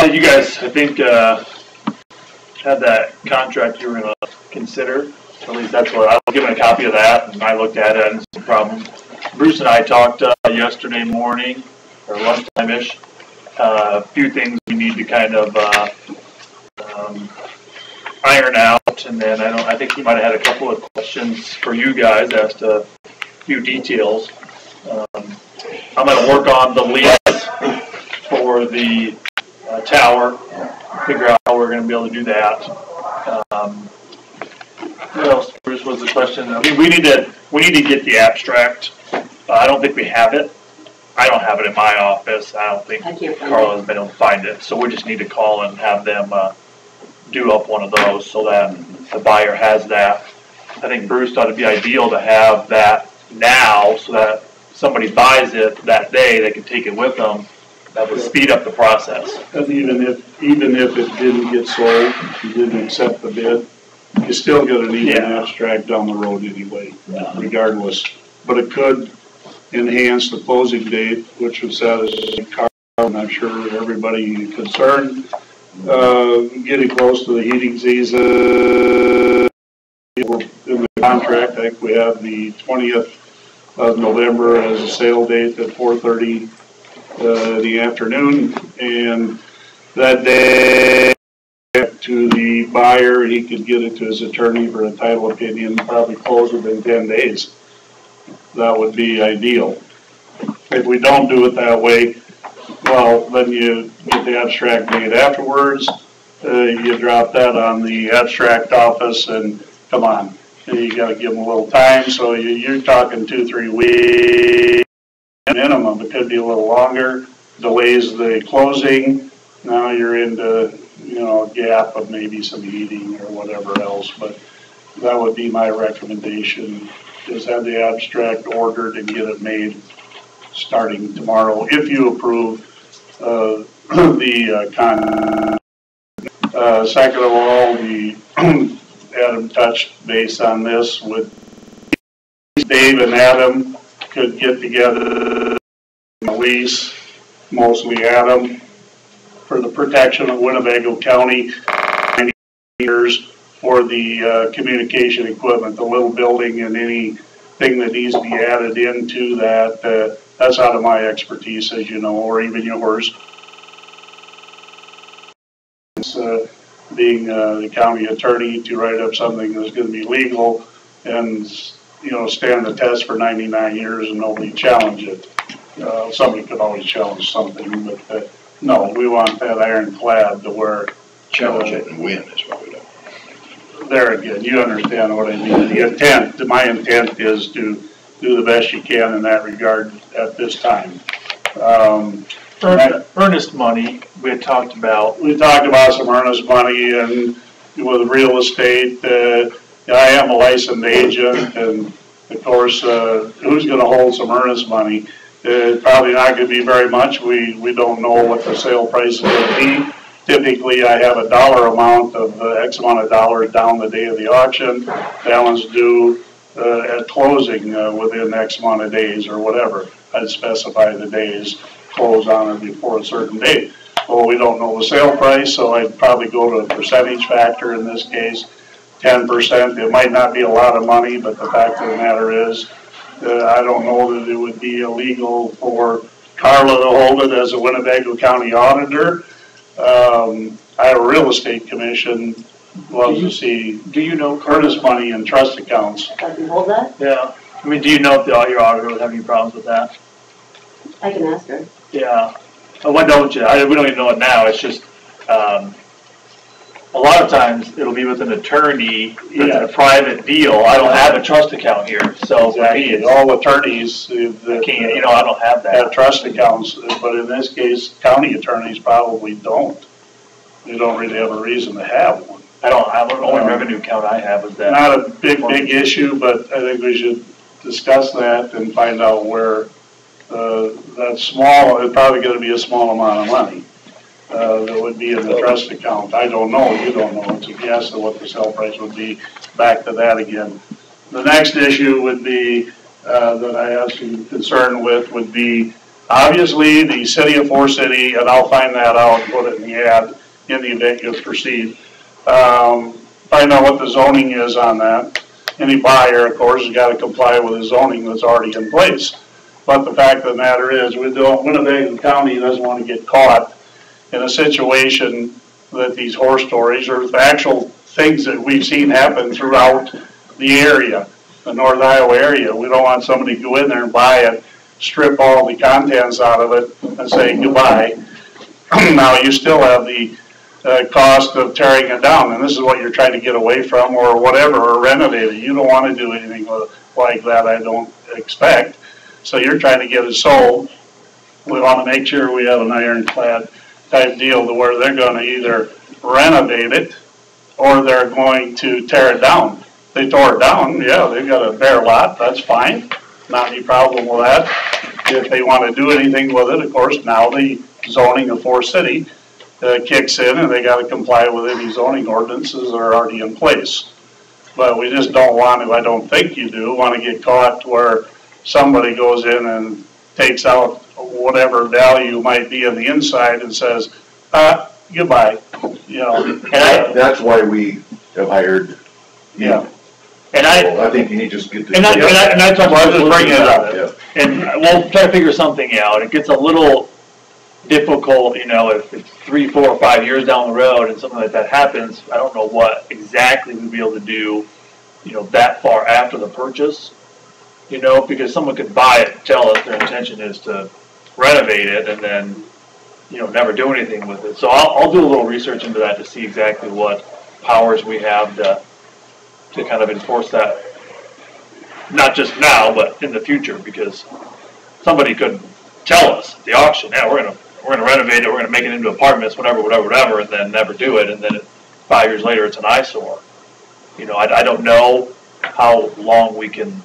You guys, I think, had that contract you were going to consider. At least that's what I was given a copy of that, and I looked at it, and it's no problem. Bruce and I talked yesterday morning, or lunchtime-ish. A few things we need to kind of iron out, and then I think he might have had a couple of questions for you guys as to a few details. I'm going to work on the lease for the tower, figure out how we're going to be able to do that. What else, Bruce, was the question? I mean, we need to get the abstract. I don't think we have it. I don't have it in my office. I don't think Carla has been able to find it. So we just need to call and have them do up one of those so that the buyer has that. I think Bruce thought it'd be ideal to have that now so that somebody buys it that day, they can take it with them. That would speed up the process. And even if it didn't get sold, you didn't accept the bid, you're still going to need an abstract down the road anyway, regardless. But it could enhance the closing date, which would satisfy Carl. I'm not sure everybody concerned. Getting close to the heating season. In the contract, I think we have the 20th of November as a sale date at 4:30 in the afternoon, and that day to the buyer, he could get it to his attorney for a title opinion, probably close within 10 days. That would be ideal. If we don't do it that way, well, then you get the abstract made afterwards. You drop that on the abstract office, and come on, you got to give them a little time. So you're talking 2-3 weeks minimum. It could be a little longer. Delays the closing. Now you're into a gap of maybe some heating or whatever else. But that would be my recommendation: is have the abstract ordered and get it made starting tomorrow, if you approve the contract. Second of all, Adam touched base on this with Dave and Adam could get together a lease, mostly Adam, for the protection of Winnebago County, 90 years for the communication equipment, the little building and anything that needs to be added into that. That's out of my expertise, as you know, or even yours. It's, being the county attorney, to write up something that's going to be legal and stand the test for 99 years and nobody challenge it. Somebody could always challenge something, but no, we want that ironclad to where challenge it and win is what we do. There again, you understand what I mean. The intent, my intent is to do the best you can in that regard at this time. Earnest money, we had talked about. We talked about some earnest money, and with real estate, I am a licensed agent, and of course, who's going to hold some earnest money? Probably not going to be very much. We don't know what the sale price is going to be. Typically, I have a dollar amount of X amount of dollars down the day of the auction. Balance due at closing within X amount of days or whatever. I'd specify the days, close on or before a certain date. Well, we don't know the sale price, so I'd probably go to a percentage factor in this case, 10%. It might not be a lot of money, but the fact of the matter is, I don't know that it would be illegal for Carla to hold it as a Winnebago County auditor. I have a real estate commission, loves to see earnest money in trust accounts. I can hold that? Yeah. I mean, do you know if your auditor would have any problems with that? I can ask her. Yeah. Why don't you? We don't even know it now. It's just a lot of times it'll be with an attorney that's a private deal. I don't have a trust account here, so exactly. All attorneys that can't, I don't have that. Have trust accounts, but in this case, county attorneys probably don't. They don't really have a reason to have one. I don't have the only revenue account I have is that. Not a big issue, but I think we should discuss that and find out where that's small. It's probably going to be a small amount of money that would be in the trust account. I don't know. You don't know. It's a guess of what the sale price would be. Back to that again. The next issue would be that I have some concern with would be Obviously, the city of Forest City, and I'll find that out and put it in the ad in the event you proceed. Find out what the zoning is on that. Any buyer, of course, has got to comply with the zoning that's already in place. But the fact of the matter is, Winnebago County doesn't want to get caught in a situation that these horror stories or the actual things that we've seen happen throughout the area, the North Iowa area. We don't want somebody to go in there and buy it, strip all the contents out of it, and say goodbye. Now, you still have the cost of tearing it down, and this is what you're trying to get away from, or whatever, or renovate it. You don't want to do anything like that, I don't expect. So you're trying to get it sold. We want to make sure we have an ironclad type deal to where they're going to either renovate it or they're going to tear it down. They tore it down, yeah, they've got a bare lot, that's fine, not any problem with that. If they want to do anything with it, of course, now the zoning of Forest City kicks in and they got to comply with any zoning ordinances that are already in place. But we just don't want to, I don't think you do, want to get caught where somebody goes in and takes out whatever value might be on the inside and says, goodbye, you know. And that's why we have hired. Yeah. And I think you need to just get this. And I talked about just bringing it up. Yeah. And we'll try to figure something out. It gets a little difficult, you know, if it's 3, 4, or 5 years down the road and something like that happens. I don't know what exactly we'd be able to do, you know, that far after the purchase, you know, because someone could buy it, tell us their intention is to renovate it, and then, you know, never do anything with it. So I'll do a little research into that to see exactly what powers we have to kind of enforce that, not just now, but in the future, because somebody could tell us at the auction, yeah, we're gonna renovate it, we're gonna make it into apartments, whatever, and then never do it, and then 5 years later it's an eyesore. You know, I don't know how long we can.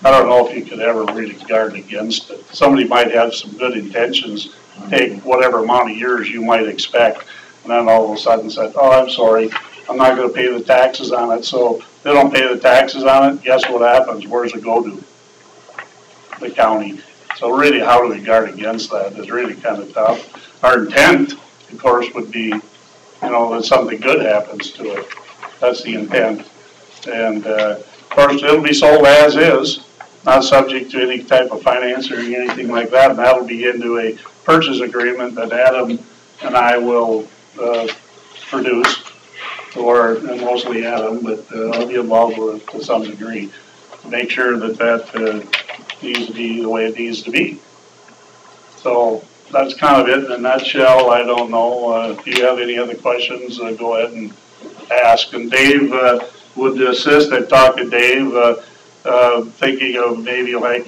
I don't know if you could ever really guard against it. Somebody might have some good intentions, take whatever amount of years you might expect, and then all of a sudden say, oh, I'm sorry, I'm not gonna pay the taxes on it. So if they don't pay the taxes on it, guess what happens? Where's it go to? The county. So really, how do we guard against that is really kind of tough. Our intent, of course, would be, you know, that something good happens to it. That's the intent. And of course, it'll be sold as is, not subject to any type of financing or anything like that. And that'll be into a purchase agreement that Adam and I will produce, and mostly Adam, but I'll be involved with it to some degree to make sure that needs to be the way it needs to be. So that's kind of it in a nutshell. I don't know if you have any other questions, go ahead and ask. And Dave would assist. I talked to Dave, thinking of maybe like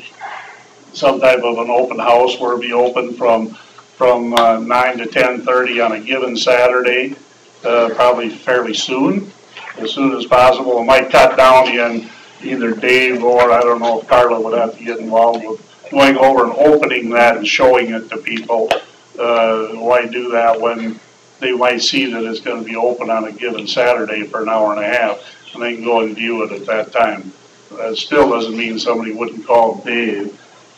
some type of an open house where it'd be open from 9 to 10:30 on a given Saturday, probably fairly soon, as soon as possible. It might cut down in either Dave or I don't know if Carla would have to get involved with going over and opening that and showing it to people. Why do that when they might see that it's going to be open on a given Saturday for an hour and a half, and they can go and view it at that time. That still doesn't mean somebody wouldn't call Dave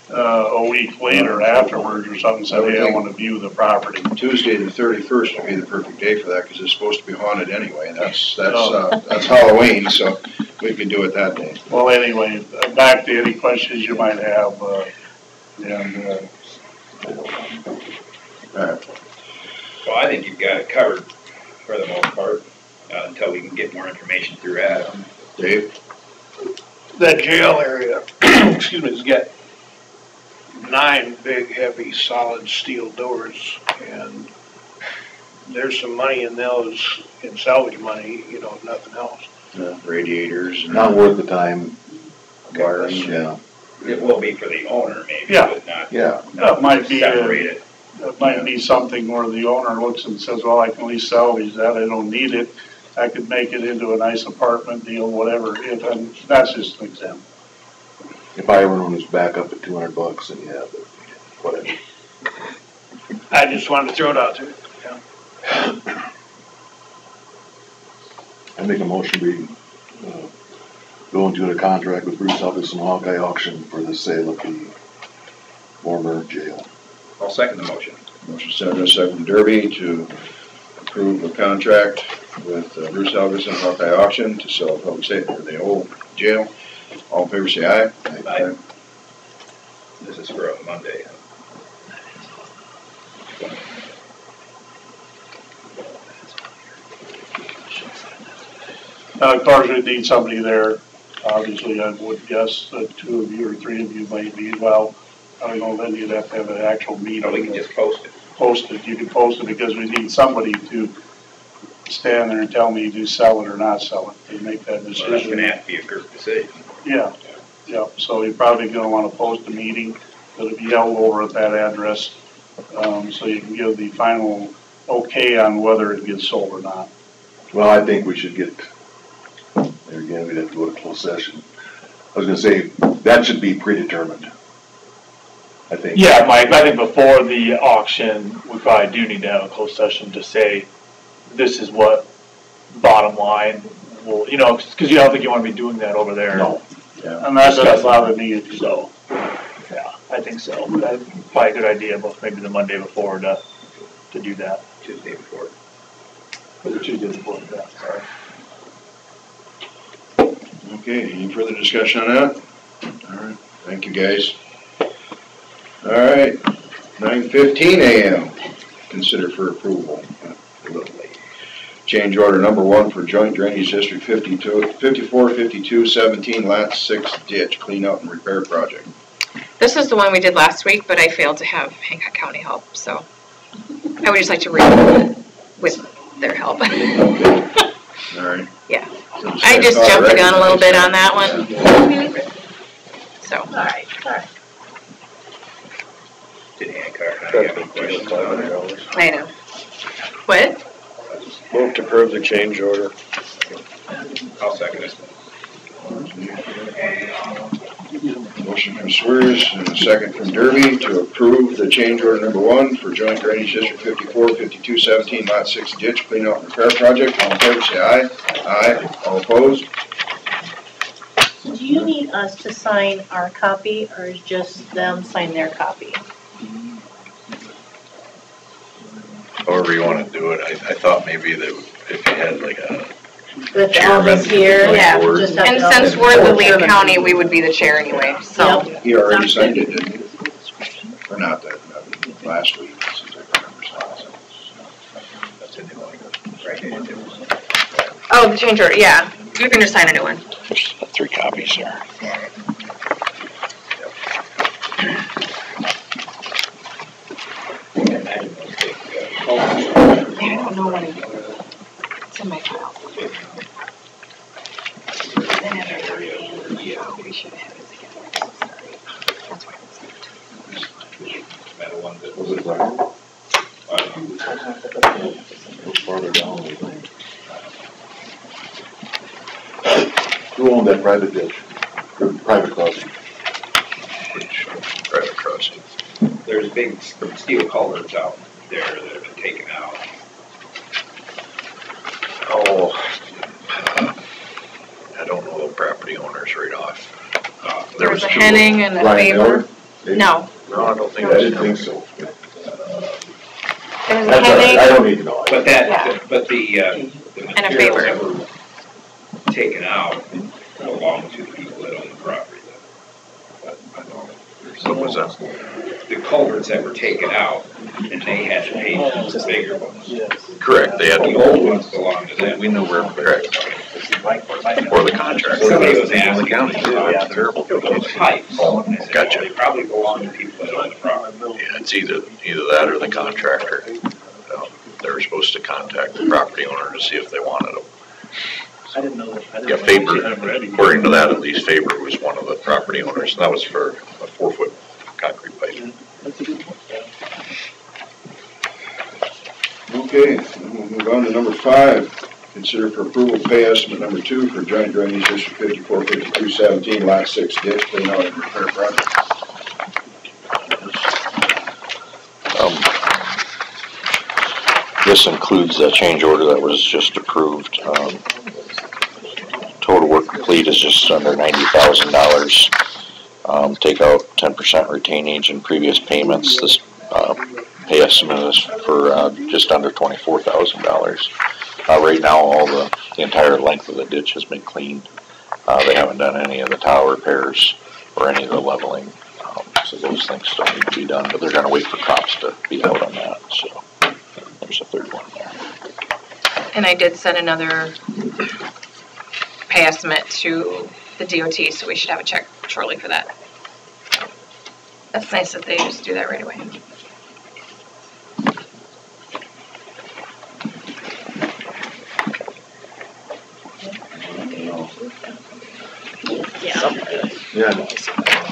a week later afterwards or something and say, hey, I want to view the property. Tuesday the 31st would be the perfect day for that because it's supposed to be haunted anyway. That's Halloween, so we could do it that day. Well, anyway, back to any questions you might have. All right. Well, I think you've got it covered for the most part until we can get more information through Adam. Dave? That jail area, excuse me, has got 9 big, heavy, solid steel doors, and there's some money in those, in salvage money, you know, nothing else. Yeah. Radiators. Not worth the time. Wiring. Yeah. It will be for the owner, maybe, Yeah. but not Yeah. It might be separated. it might be something where the owner looks and says, well, I can at least salvage that, I don't need it. I could make it into a nice apartment deal, whatever. And that's just an example. If I ever want to back up at $200, then yeah, but whatever. I just wanted to throw it out there. Yeah. I make a motion we go into a contract with Bruce Elvis and Hawkeye Auction for the sale of the former jail. I'll second the motion. Motion second from Derby to approve a contract with Bruce Helgeson, Hawkeye Auction to sell public safety for the old jail. All in favor say aye. Aye. This is for a Monday. Of course, we'd need somebody there. Obviously, I would guess that 2 of you or 3 of you might be. Well, I don't know, then you'd have to have an actual meeting. Or we can just post it. Post it, you can post it because we need somebody to stand there and tell me to sell it or not sell it, to make that Well, that's decision. gonna have to be a group decision. Yeah, so you're probably gonna wanna post a meeting that'll be held over at that address, so you can give the final okay on whether it gets sold or not. Well, I think we should get, there again, we'd have to go to closed session. I was gonna say, that should be predetermined. I think. Yeah, Mike, I think before the auction, we probably do need to have a closed session to say, this is what bottom line will, you know, cause you don't think you wanna be doing that over there. No. Yeah. And that doesn't bother me if you don't. So, yeah, I think so. That's probably a good idea, but maybe the Monday before to do that. Tuesday before. Or the Tuesday before, yeah, sorry. Okay, any further discussion on that? All right, thank you guys. All right, 9:15 a.m. Consider for approval. A little late. Change order number 1 for Joint Drainage District 545217 Lat 6 ditch clean out and repair project. This is the one we did last week, but I failed to have Hancock County help, so I would just like to read it with their help. Okay. All right. Yeah. I just jumped the gun a little bit on that one. So. All right. Did Hancock have any questions on it? I know. What? Move to approve the change order. I'll second it. Motion from Swears and a second from Derby to approve the change order number 1 for Joint Drainage District 545217 Lot 6 ditch clean out and repair project. All in favor say aye. Aye. All opposed? Do you need us to sign our copy or just them sign their copy? However you want to do it, I thought maybe that if you had like a With all this here, Yeah. just have And it all- since we're the lead county, we would be the chair anyway, so. Yep. He already signed it, didn't he? Or not that, last week. Since I remember signing That's a new one. Right. Oh, the change order, yeah. You can just sign a new one. there's 3 copies there. I don't know when it's in my file. We should have it together. Sorry. That's why it's Metal one that Was it Brian? Farther down. Who owned that private ditch? Or private crossing? Private crossing. There's big steel culverts out there that have been taken out. Oh, I don't know the property owners right off. There was a 2 Henning and a Brian Faber. Miller? No, No, I don't think I didn't think so. there was a That's all right, I Henning. don't need to know. But Yeah. but the And a materials favor. that were taken out belong to the people that own the property. What was that? The culverts that were taken out, and they had to pay the bigger ones. Correct, they had The to old ones belong to them. we know where, correct. Or the contract. Somebody was asking The county, about terrible. those pipes. And I said, Gotcha. well, they probably belong to people that own the property. Yeah, it's either that or the contractor. They were supposed to contact the property owner to see if they wanted them. I didn't know that. Yeah, Faber, according to that, at least Faber was one of the property owners, and that was for a 4-foot concrete pipe. That's a good one. Okay, then we'll move on to number 5. Consider for approval pay estimate number 2 for Joint Drainage District 545217 Lot 6 ditch clean out and repair project. This includes the change order that was just approved. Total work complete is just under $90,000. take out 10% retainage and previous payments. This pay estimate is for just under $24,000. Right now, the entire length of the ditch has been cleaned. They haven't done any of the tile repairs or any of the leveling. So those things still need to be done, but they're going to wait for crops to be out on that. So there's a third one there. And I did send another pay estimate to the DOT, so we should have a check shortly for that. That's nice that they just do that right away. Yeah.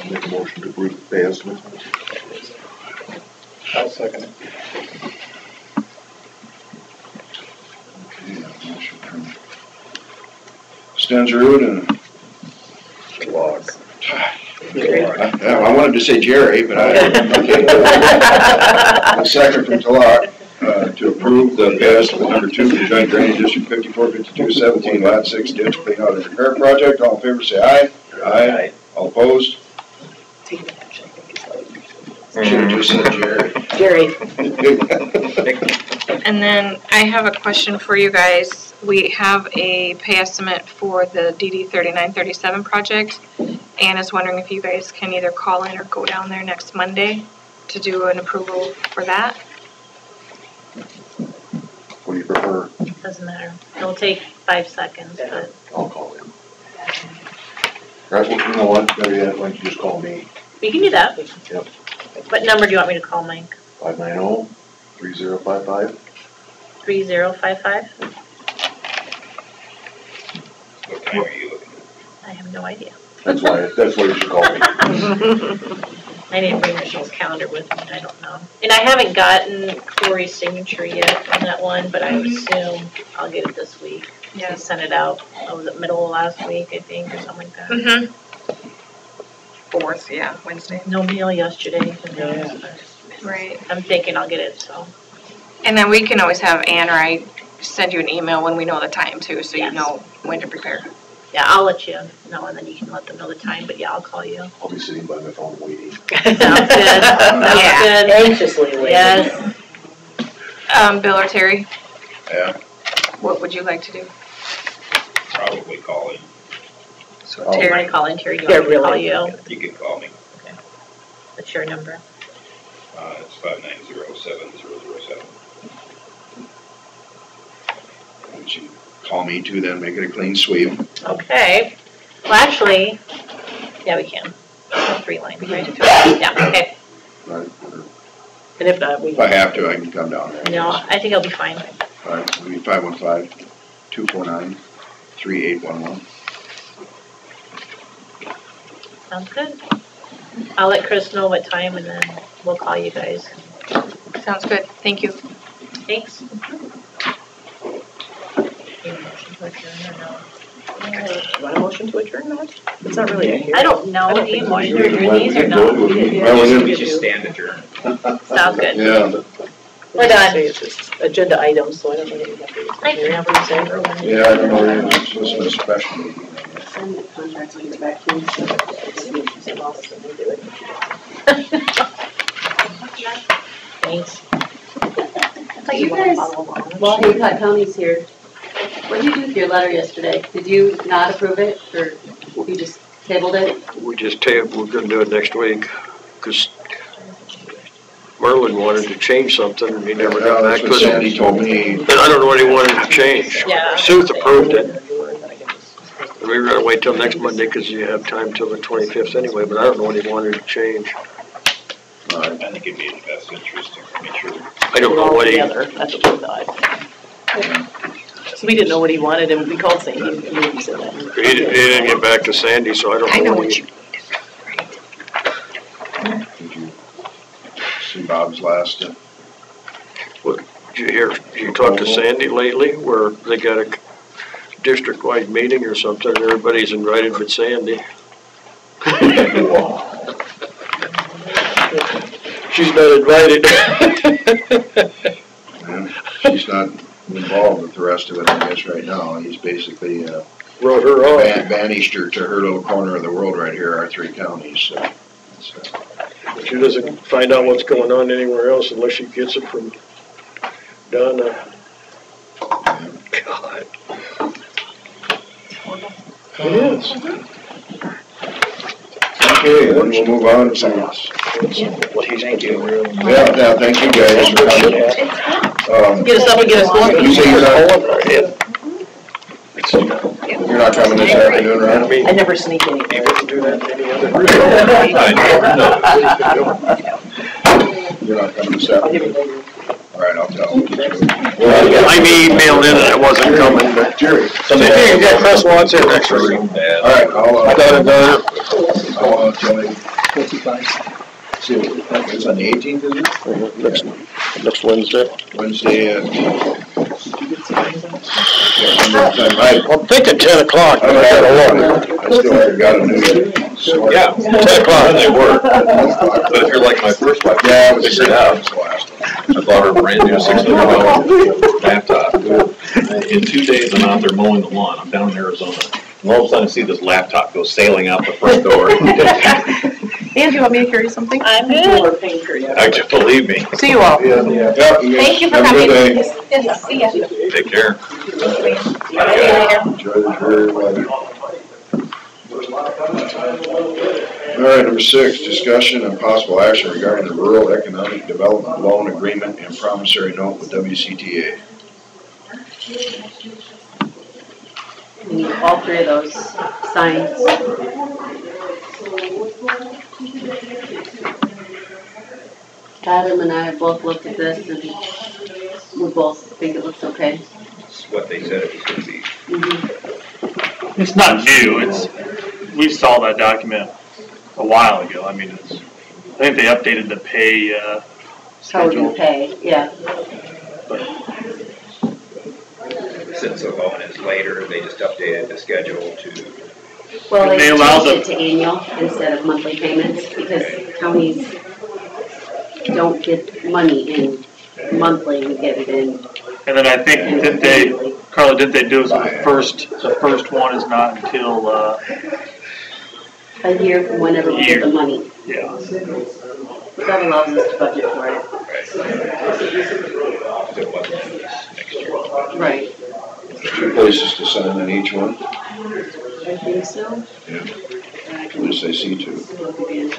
Make a motion to approve the pay estimate. I'll second it. Stensrud and Log. I wanted to say Jerry, but okay. A second from Talak, to approve the pay estimate number 2 for the Joint Drainage District 545217 Lot 6 ditch clean out and repair project. All in favor say aye. Aye. All opposed? Should have just said Jerry. And then I have a question for you guys. We have a pay estimate for the DD 3937 project. Ann is wondering if you guys can either call in or go down there next Monday to do an approval for that. What do you prefer? Doesn't matter. It'll take 5 seconds, but I'll call him. Right, well, you know what, better yet, why don't you just call me? we can do that. Yep. What number do you want me to call, Mike? 590-3055. 3055? What time are you looking I have no idea. That's why you should call me. I didn't bring Michelle's calendar with me, I don't know. And I haven't gotten Corey's signature yet on that one, but I would assume I'll get it this week. Yeah. He sent it out, was it middle of last week, I think, or something like that? Mm-hmm. 4th, yeah, Wednesday. No mail yesterday, who knows, but Right. I'm thinking I'll get it, so. And then we can always have Ann or I send you an email when we know the time too, so you Yes. know when to prepare. Yeah, I'll let you know, and then you can let them know the time, but yeah, I'll call you. I'll be sitting by my phone waiting. Sounds good, sounds good. Anxiously waiting. Yes. Bill or Terry, Yeah. what would you like to do? probably call in. So Do you Terry, want to call in, Terry? Do you Yeah, want me to call really. you? You can call me. What's your number? It's 590-7007. Would you call me too, then make it a clean sweep? Okay. Well, actually, yeah, we can. 3 lines, right? Yeah, okay. Right. And if not, we. If I have to, I can come down there. No, I think I'll be fine. All right, it'll be 515-249-3811. Sounds good. I'll let Chris know what time, and then we'll call you guys. sounds good, thank you. Thanks. Want a motion to adjourn that? It's not really a hearing. I don't know, do you motion to adjourn these or no? Well, we Just stand adjourned. Sounds good. Yeah, We're done. It's just agenda items, so I don't really have to. I can have what you say. yeah, I don't know, this was a special meeting. Send the contracts when you get back to me. Thanks. You guys, while Hancock County's here, what did you do with your letter yesterday? Did you not approve it, or you just tabled it? We just tabled, we're gonna do it next week, because Merlin wanted to change something, and he never got back That's to what us. Sandy told me. And I don't know what he wanted to change. Yeah. Sue approved it. And we were gonna wait till next Monday, because you have time till the 25th anyway, but I don't know what he wanted to change. All right. I think it'd be in the best interest to make sure. I don't know what he, Together, that's what we thought. So we didn't know what he wanted, and we called Sandy, and he said that. he didn't get back to Sandy, so I I don't know know what what you he. Did you see Bob's last? Did you talk to Sandy lately, where they got a district-wide meeting or something, and everybody's invited but Sandy? She's not invited. Yeah, she's not involved with the rest of it, I guess, right now. He's basically wrote her off. banished her to her little corner of the world right here, our 3 counties, so. But she doesn't find out what's going on anywhere else unless she gets it from Donna. God. It is. Okay, then we'll move on to. Thank you. Yeah, thank you guys for coming. Get us up and get us going. You say you're not coming this afternoon, right? I never sneak anything. You wouldn't do that to any other group. You're not coming this afternoon? All right, I'll tell you. I emailed in that I wasn't coming, but Jerry. See if you can get Chris Watts in next week. All right, I'll tell you. See, it's on the 18th, is it? Next Wednesday. Wednesday, I'm thinking 10 o'clock, but I gotta look. I still haven't got a new. Yeah, 10 o'clock. They work. But if you're like my first wife, Yeah, I figured it out. I bought her a brand new $600 laptop. In 2 days, I'm out there mowing the lawn. I'm down in Arizona. And all of a sudden, I see this laptop go sailing out the front door. And do you want me to carry something? I'm good. Actually, believe me. See you all. Yeah. Thank you for Have a coming. good day. Yes, see ya. Take care. Enjoy the dreary weather. All right, number 6, discussion and possible action regarding the Rural Economic Development Loan Agreement and Promissory Note with WCTA. We need all 3 of those signed. Adam and I both looked at this and we both think it looks okay. It's what they said it was gonna be. It's not new, we saw that document a while ago. I mean, I think they updated the pay, How we're gonna schedule. pay, yeah. Since the loan is later, they just updated the schedule to, Well, And they they allow changed it to annual instead of monthly payments because counties don't get money in monthly, we get it in. And then I think, Carla, didn't they do it so the first one is not until, A year from whenever we get the money. yeah. That allows us to budget for it. it wasn't next year. Right. 2 places to sign on each one. I think so. Yeah. And I At can least I see 2. look it in.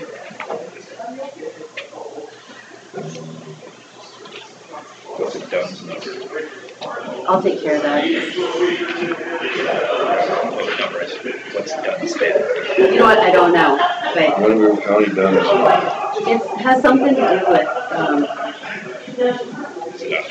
What's it done number? I'll take care of that. What number is it? What's done spend? You know what, I don't know, but Winnebago County done it. it has something to do with,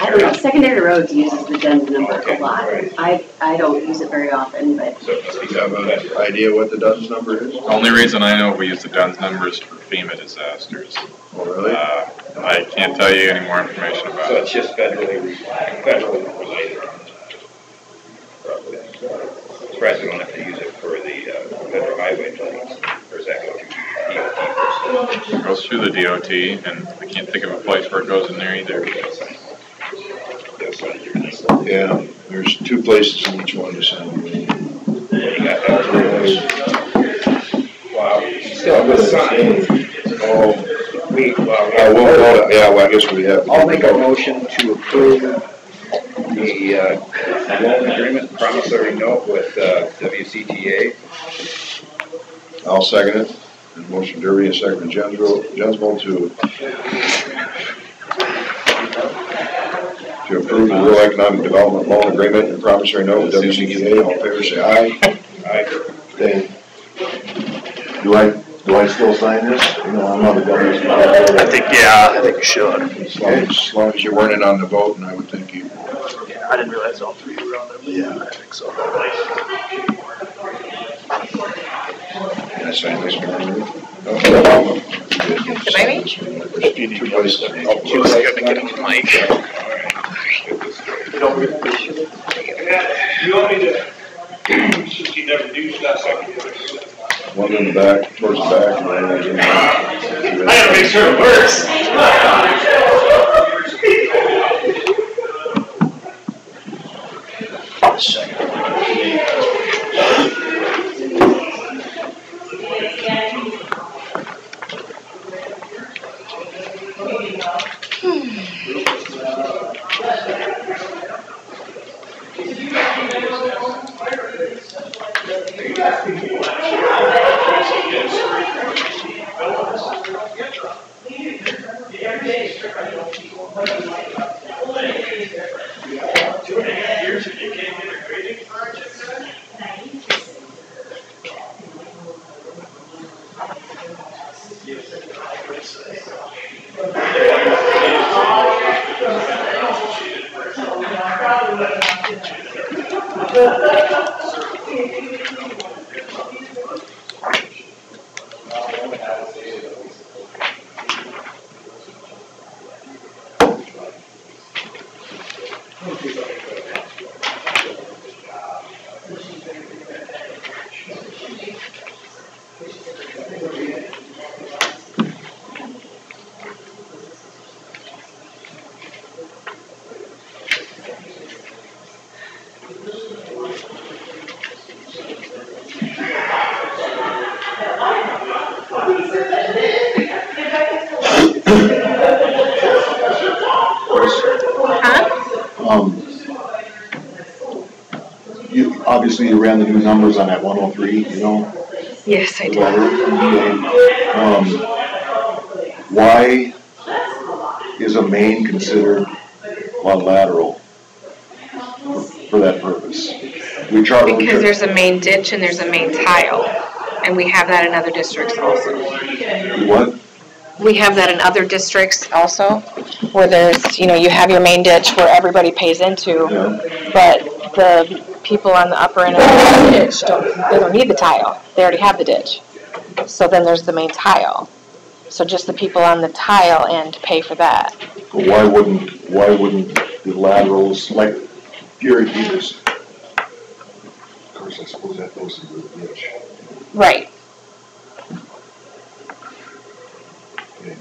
I don't know, secondary roads uses the DUNS number a lot. I don't use it very often, but So it must be Do you have done. an idea what the DUNS number is? The only reason I know we use the DUNS numbers for FEMA disasters. Oh, really? I can't tell you any more information about So it. it's just federally related. Probably. Surprised we don't have to use it for the federal highway plans, or is that going to It goes through the DOT, and I can't think of a place where it goes in there either. Yeah, there's 2 places in each one to sign. You got that? Wow, still have to sign. Oh, Well, I guess we have. I'll make a motion to approve the loan agreement promissory note with WCTA. I'll second it. And motion Derby and second Jensmo to approve the Rural Economic Development Loan Agreement and Promissory Note with WCTA. All in favor, say aye. Aye. Do I still sign this? You know, I'm not a government. I think you should. As long as you weren't in on the vote, and I would think you. I didn't realize all 3 were on there, but yeah, I think so. Can I sign this one? Can I reach? 2 places. Get him the mic. You want me to, since you never do stuff, One in the back, towards the back. And one in the I gotta make sure it works. Obviously, you ran the new numbers on that 103, you know? Yes, I did. Why is a main considered lateral for that purpose? Because there's a main ditch and there's a main tile, and we have that in other districts also. What? We have that in other districts also, where there's, you have your main ditch where everybody pays into, but the people on the upper end of the ditch don't need the tile. They already have the ditch. So then there's the main tile. So just the people on the tile end pay for that. But why wouldn't the laterals, like Gary Peters? Of course, I suppose that goes into the ditch. Right. Okay.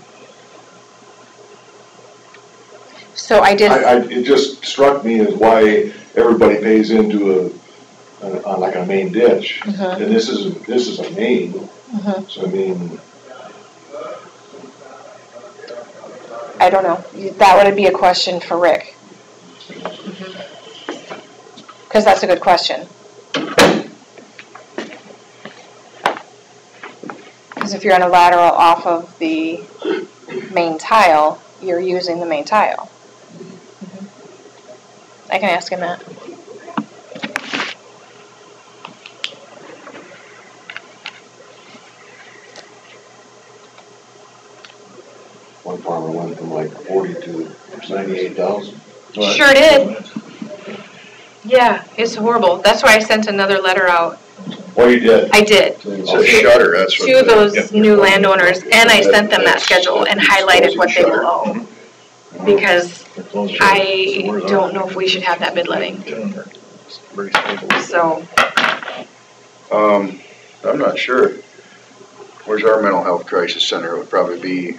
So I did. It just struck me as why everybody pays into like a main ditch, and this is a main. So I mean, I don't know. That would be a question for Rick, because that's a good question. Because if you're on a lateral off of the main tile, you're using the main tile. I can ask him that. one farmer went from like 40 to 98,000. Sure did. Yeah, it's horrible. That's why I sent another letter out. Well, you did. I did. Oh, shutter, that's what. To those new landowners, and I sent them that schedule and highlighted what they will owe. Because I don't know if we should have that bid letting. So. I'm not sure. Where's our mental health crisis center? It would probably be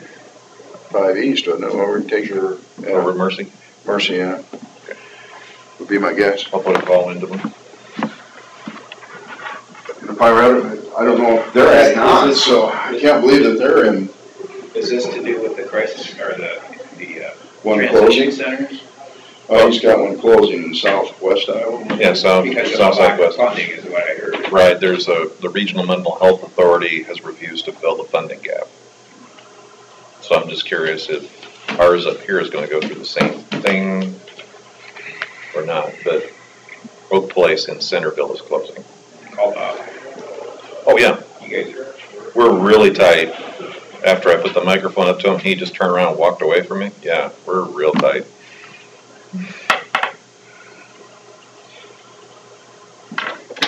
5 East, wouldn't it? Over take your over Mercy. Mercy, yeah. Okay. Would be my guess. I'll put a call into them. If I don't know if they're at not, so I can't believe that they're in. Is this to do with the crisis or the one transition closing centers? Oh, he's got one closing in southwest Iowa. Yeah, Because of lack of funding is what I heard. Right, the Regional Mental Health Authority has refused to fill the funding gap. So I'm just curious if ours up here is gonna go through the same thing or not, but Oak Place in Centerville is closing. Call Bob. Oh, yeah. You guys are. We're really tight. After I put the microphone up to him, he just turned around and walked away from me. Yeah, we're real tight.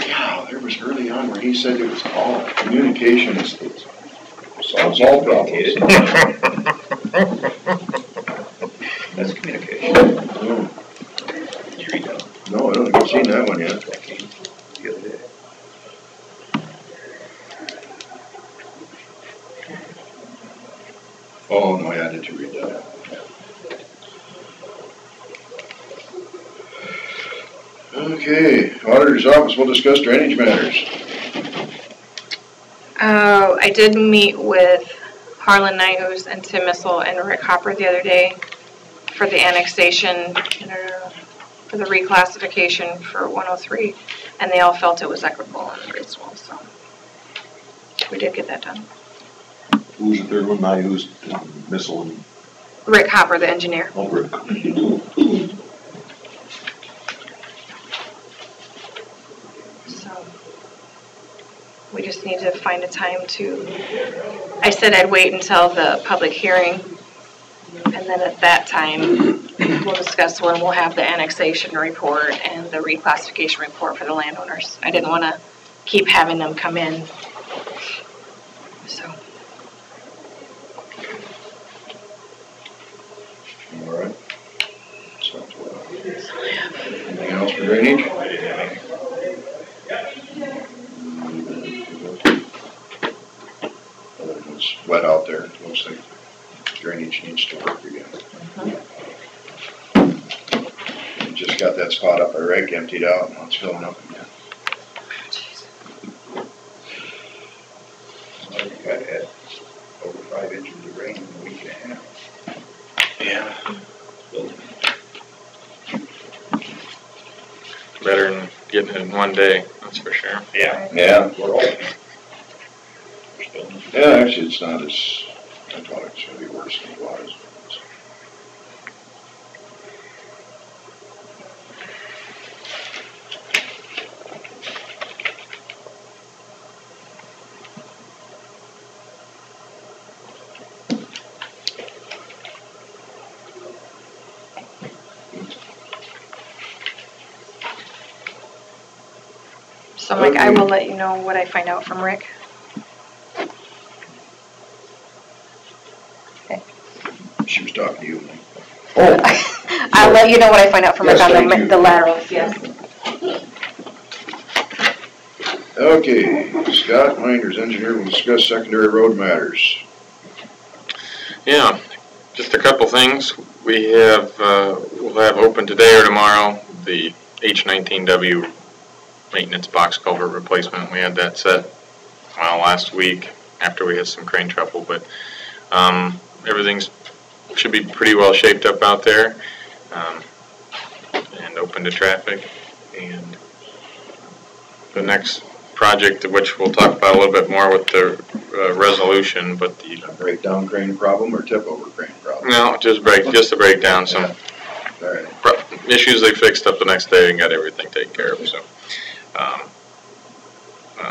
Yeah, there was early on where he said it was all communications that solves all problems. That's communication. Did you read that? No, I don't think I've seen that one yet. The other day. Oh, no, yeah, did you read that? Okay, auditor's office will discuss drainage matters. I did meet with Harlan Nyhus and Tim Missel and Rick Hopper the other day for the annexation, for the reclassification for 103, and they all felt it was equitable and reasonable, so we did get that done. Who was the third one? Nyhus, Missile, and Rick Hopper, the engineer. oh, Rick. So we just just need to find a time to, I said I'd wait until the public hearing, and then at that time, we'll discuss when we'll have the annexation report and the reclassification report for the landowners. I didn't want to keep having them come in, so. All right. Sounds well. Anything else for drainage? It's wet out there. It looks like drainage needs to work again. We just got that spot up by Rake emptied out, now it's filling up again. Well, you got had over 5 inches of rain in a week and a half. Yeah. Better than getting it in one day, that's for sure. Yeah. Yeah. We're all. Yeah, actually, it's not as, I thought it was gonna be worse than it was. So Mike, I will let you know what I find out from Rick. She was talking to you. Oh. I'll let you know what I find out from Rick on the laterals, yes. Okay, Scott Minders, engineer, will discuss secondary road matters. Yeah, just a couple things. We have, we'll have open today or tomorrow the H19W maintenance box culvert replacement. We had that set, well, last week after we had some crane trouble, but everything's should be pretty well shaped up out there, and open to traffic. And the next project, which we'll talk about a little bit more with the resolution, but the breakdown crane problem or tip over crane problem? No, just a breakdown. Some issues they fixed up the next day and got everything taken care of. So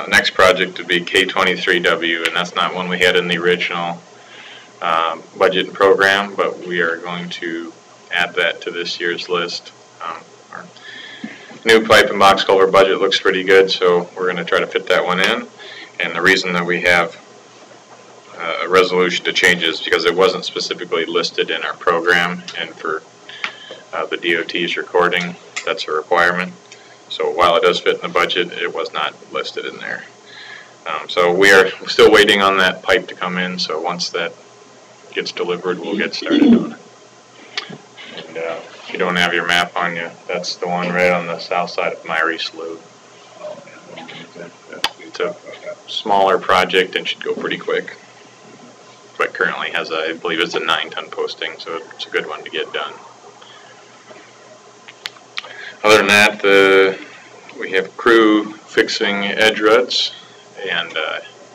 next project would be K23W, and that's not one we had in the original budget and program, but we are going to add that to this year's list. Our new pipe and box culvert budget looks pretty good, so we're going to try to fit that one in. And the reason that we have a resolution to change is because it wasn't specifically listed in our program, and for the DOT's recording, that's a requirement. So while it does fit in the budget, it was not listed in there. So we are still waiting on that pipe to come in, so once that gets delivered, we'll get started on it. And if you don't have your map on you, that's the one right on the south side of Myrie Slough. It's a smaller project and should go pretty quick, but currently has I believe it's a 9-ton posting, so it's a good one to get done. Other than that, we have crew fixing edge ruts, and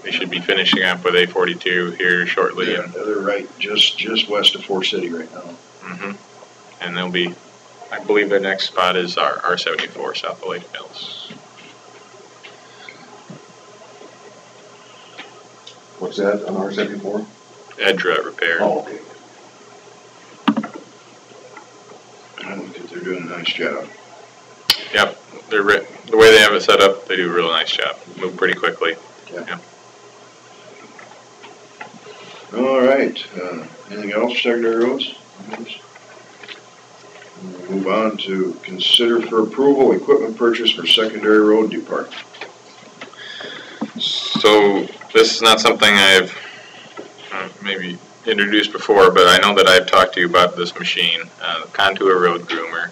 they should be finishing up with A42 here shortly. Yeah, they're right just west of Forest City right now. And they'll be, I believe their next spot is our R74 south of Lake Mills. What's that on R74? Edge rut repair. Oh, okay. I think they're doing a nice job. Yep, the way they have it set up, they do a real nice job. Move pretty quickly. Yeah. All right. Anything else for secondary roads? We'll move on to consider for approval equipment purchase for secondary road department. So this is not something I've maybe introduced before, but I know that I've talked to you about this machine. The Contour Road Groomer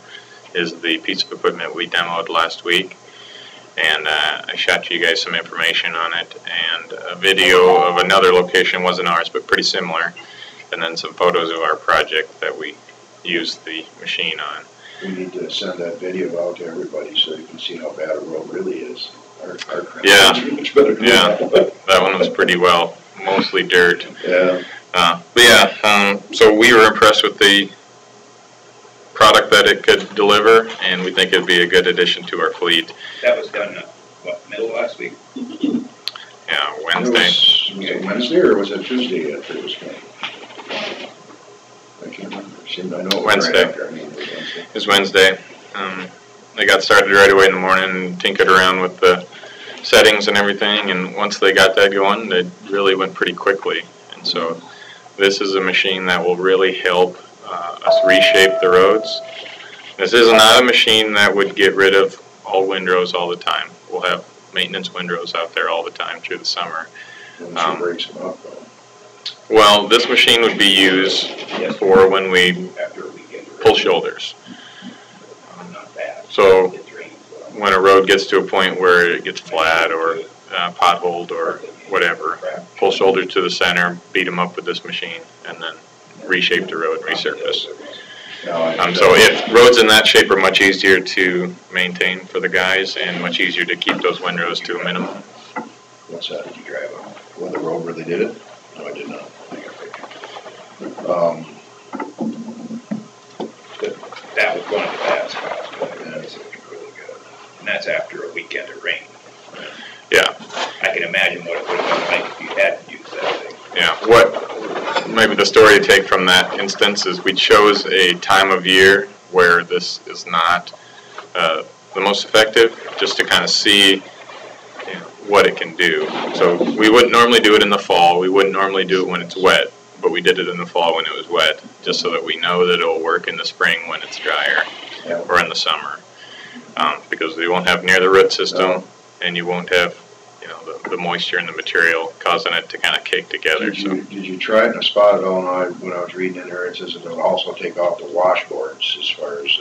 is the piece of equipment we demoed last week, and I shot you guys some information on it and a video of another location, wasn't ours but pretty similar, and then some photos of our project that we used the machine on. We need to send that video out to everybody so you can see how bad a road really is. Our yeah, much better than that one was pretty well, mostly dirt. Yeah. But yeah, so we were impressed with the product that it could deliver, and we think it'd be a good addition to our fleet. That was done, what, middle of last week? Yeah, Wednesday. Was it Wednesday or was it Tuesday after it was coming? I can't remember. I know it was Wednesday. right after. I mean, it was Wednesday. It was Wednesday. They got started right away in the morning and tinkered around with the settings and everything, and once they got that going, it really went pretty quickly. And so this is a machine that will really help us reshape the roads. This is not a machine that would get rid of all windrows all the time. We'll have maintenance windrows out there all the time through the summer. She breaks them up, though. Well, this machine would be used for when we pull shoulders. So when a road gets to a point where it gets flat or potholed or whatever, pull shoulders to the center, beat them up with this machine, and then reshape the road, resurface. So roads in that shape are much easier to maintain for the guys and much easier to keep those windrows to a minimum. What's that? Did you drive on the road where they did it? No, I did not. That was one of the bad spots, but that's looking really good. And that's after a weekend of rain. Yeah. I can imagine what it would have been like if you hadn't used that thing. Yeah, what maybe the story to take from that instance is we chose a time of year where this is not the most effective, just to kind of see what it can do. So we wouldn't normally do it in the fall. We wouldn't normally do it when it's wet, but we did it in the fall when it was wet, just so that we know that it'll work in the spring when it's drier, or in the summer, because we won't have near the root system, and you won't have the moisture in the material causing it to kind of cake together. Did you try it in a spot at all? When I was reading in there, it says it'll also take off the washboards as far as,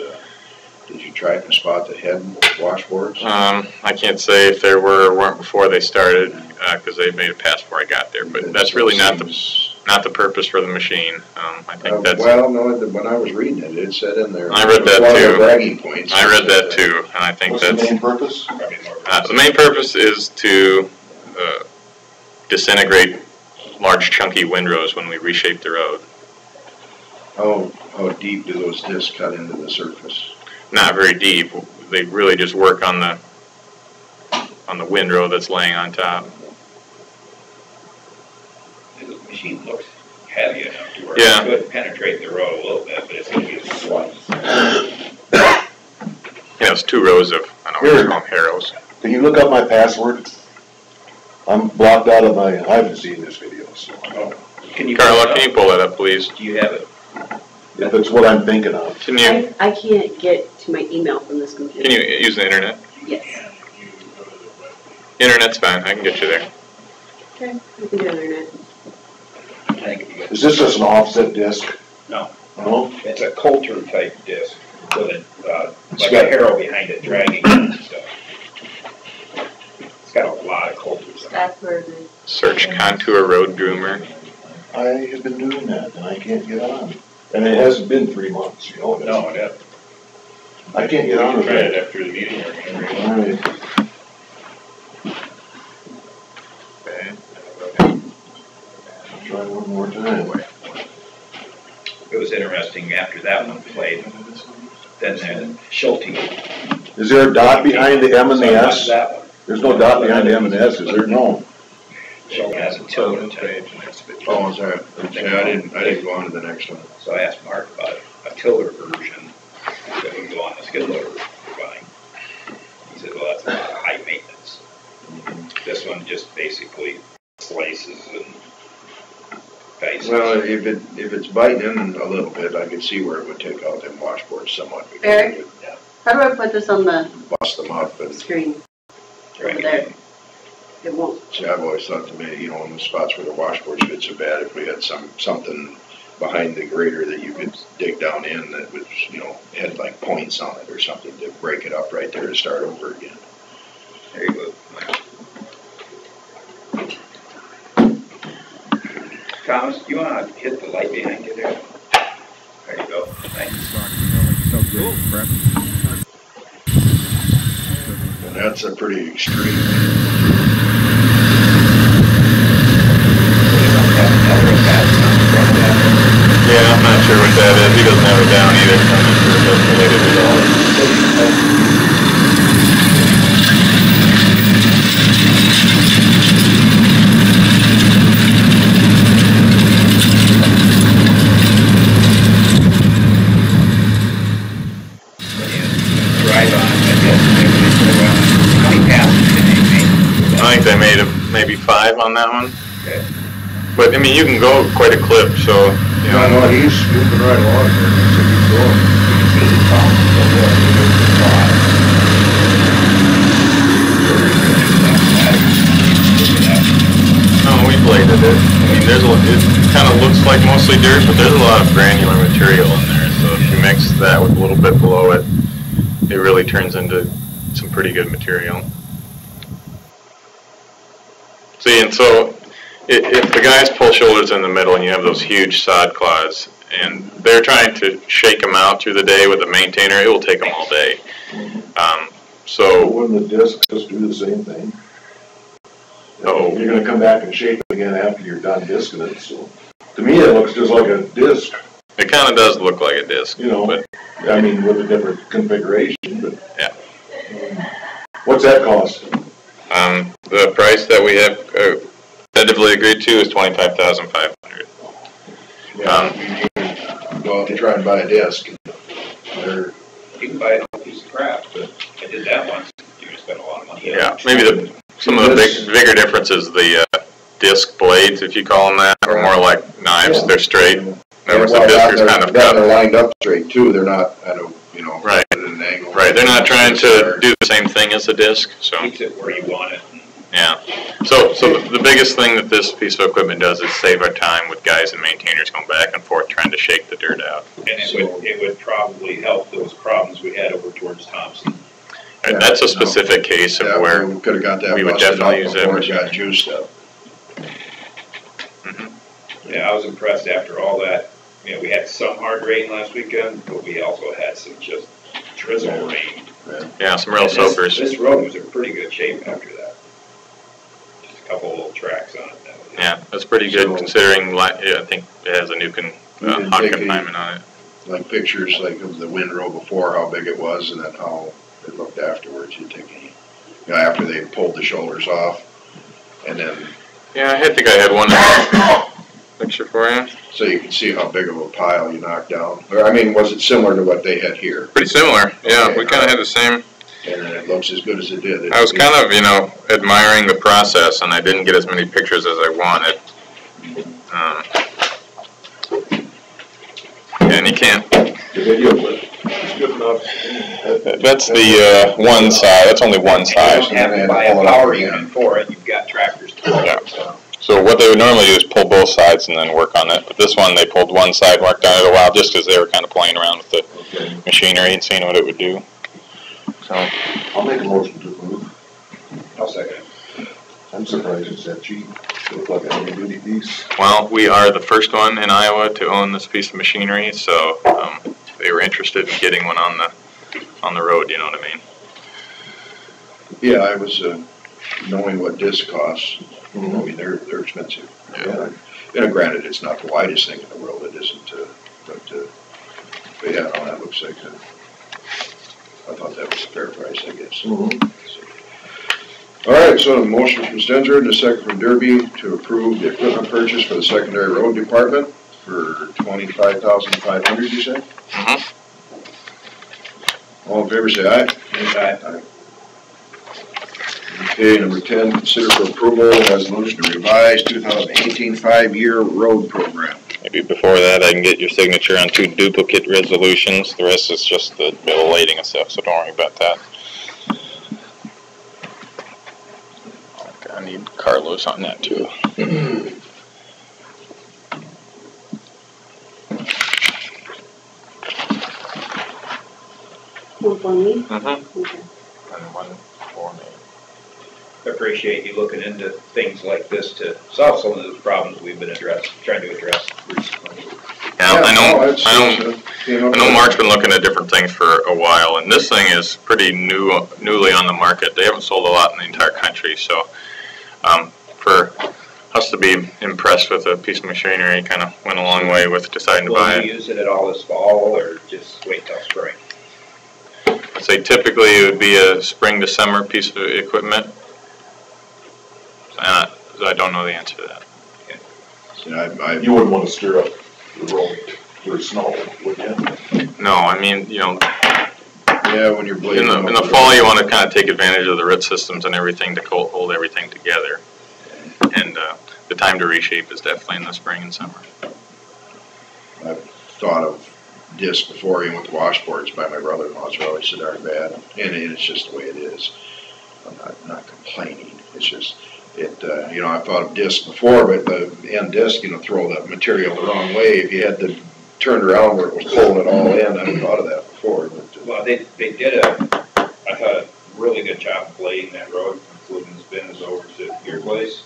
did you try it in a spot that had washboards? I can't say if there were or weren't before they started, because they made it past before I got there, but that's really not the purpose for the machine. I think that's... Well, no, when I was reading it, it said in there... I read that one too. of the bragging points. I read that too, and I think What's the main purpose? The main purpose is to disintegrate large chunky windrows when we reshape the road. How deep do those discs cut into the surface? Not very deep. They really just work on the windrow that's laying on top. The machine looks heavy enough to where Yeah. it could penetrate the road a little bit, but it's going to be a slice. It's 2 rows of, I don't know what you call them, harrows. Can you look up my password? I'm blocked out of I haven't seen this video, so. Carla, can you pull that up, please? Do you have it? If it's what I'm thinking of. Can you I can't get to my email from this computer. use the internet? Yes. Internet's fine, I can get you there. Okay, I can do internet. Is this just an offset disc? No. No? It's a Coulter type disc with like a harrow behind it dragging and stuff. It's got a lot of Coulters on it. That's where the... Search contour road groomer. I have been doing that and I can't get on. And it hasn't been 3 months, you know. No, it hasn't. I can't get on with Try it it. after the meeting or whatever. All right. Try one more time. It was interesting after that one played. Then Schulte. Is there a dot behind the M and the So I S? watched that one. There's no dot behind the M and the S, is there? No. Schulte has a tiller page. Oh, is that? Yeah, I didn't go on to the next one. So I asked Mark about a tiller version that would go on the skid loader we're buying. He said, well, that's high maintenance. This one just basically slices and dices. Well, if it's biting in a little bit, I could see where it would take out them washboards somewhat. Eric, how do I put this on the Bust them up and... screen? Right. Over there. It won't. See, I've always thought to me, in the spots where the washboards fit so bad, if we had something behind the grader that you could dig down in that was, had like points on it or something to break it up right there to start over again. There you go. Thomas, do you want to hit the light behind you there? There you go. Thanks. And that's a pretty extreme. Yeah, I'm not sure what that is. He doesn't have it down either, so I'm not sure if that's related at all. maybe 5 on that one. Okay. But, I mean, you can go quite a clip, so, you know. No, he's moving right along there. He said he's going. No, we bladed it. I mean, it kind of looks like mostly dirt, but there's a lot of granular material in there. So if you mix that with a little bit below it, it really turns into some pretty good material. See, and so if the guys pull shoulders in the middle and you have those huge sod clods, and they're trying to shake them out through the day with a maintainer, it will take them all day. So wouldn't the disc just do the same thing? Oh, you're gonna come back and shape it again after you're done discing it, so. To me, it looks just like a disc. It kind of does look like a disc. You know, but I mean, with a different configuration, but. Yeah. What's that cost? The price that we have tentatively agreed to is $25,500. Yeah, you go out and try and buy a disc. You can buy a piece of crap, but I did that once. You're gonna spend a lot of money. Yeah, maybe some of the bigger difference is the disc blades, if you call them that, are more like knives. Yeah. They're straight. Whereas the disc is kind of cut. They're lined up straight too. They're not at a, you know, right. At an angle. Right. They're not trying to do the same thing as the disc. So keeps it where you want it. Yeah. So the biggest thing that this piece of equipment does is save our time with guys and maintainers going back and forth trying to shake the dirt out. And it would probably help those problems we had over towards Thompson. Right, that's a specific case of where we could have got that. We would definitely use that machine. Got juiced up. Yeah, I was impressed after all that. You know, we had some hard rain last weekend, but we also had some just drizzle rain. Yeah, some real soakers. This road was in pretty good shape after that. Just a couple little tracks on it. Yeah, that's pretty good considering. Yeah, I think it has a new hot confinement on it. Like pictures, like of the wind row before, how big it was, and then how it looked afterwards. You take any, you know, after they pulled the shoulders off, and then. Yeah, I think I had one picture for you. So you can see how big of a pile you knocked down. Or, I mean, was it similar to what they had here? Pretty similar, yeah. Okay, we kind of had the same. And it looks as good as it did. I was kind of, you know, admiring the process, and I didn't get as many pictures as I wanted. And you can't. The video clip is good enough. That's the one side. That's only one side. You don't have to buy a power unit for it. You've got tractors to pull it. Yeah. So what they would normally do is pull both sides and then work on it. But this one, they pulled one side, worked on it a while, just because they were kind of playing around with the machinery and seeing what it would do. So I'll make a motion to approve. I'll second it. I'm surprised it's that cheap. It looked like a heavy-duty piece. Well, we are the first one in Iowa to own this piece of machinery, so they were interested in getting one on the road. You know what I mean? Yeah, I was knowing what disc costs. I mean, they're expensive. Yeah. You know, granted, it's not the widest thing in the world. It isn't, but yeah, no, that looks like I thought that was a fair price, I guess. So. All right, so the motion from Stenzer and the second from Derby to approve the equipment purchase for the secondary road department for $25,500. You say? All in favor, say aye. Aye. Okay, number 10, consider for approval resolution to revise 2018 5-year road program. Maybe before that, I can get your signature on 2 duplicate resolutions. The rest is just the bill of lading and stuff, so don't worry about that. I need Carlos on that too. One for me? Okay. And one for me. I appreciate you looking into things like this to solve some of those problems we've been trying to address recently. Yeah, I know Mark's been looking at different things for a while, and this thing is pretty newly on the market. They haven't sold a lot in the entire country, so for us to be impressed with a piece of machinery kind of went a long way with deciding to buy it. Will you use it at all this fall, or just wait till spring? I'd say typically it would be a spring to summer piece of equipment. I don't know the answer to that. Okay. So you wouldn't want to stir up the road for snow, would you? No, I mean, you know, yeah, when you're blading in the fall you want to kind of take advantage of the root systems and everything to hold everything together. And the time to reshape is definitely in the spring and summer. I've thought of disc before, even with the washboards by my brother-in-law's really so darn bad, and it's just the way it is. I'm not complaining. It's just I've thought of disc before, but the end disc, throw the material the wrong way. If you had to turn around where it was pulling it all in, I hadn't thought of that before. But, well, they did I thought, a really good job of blading that road, including the spins over to your place.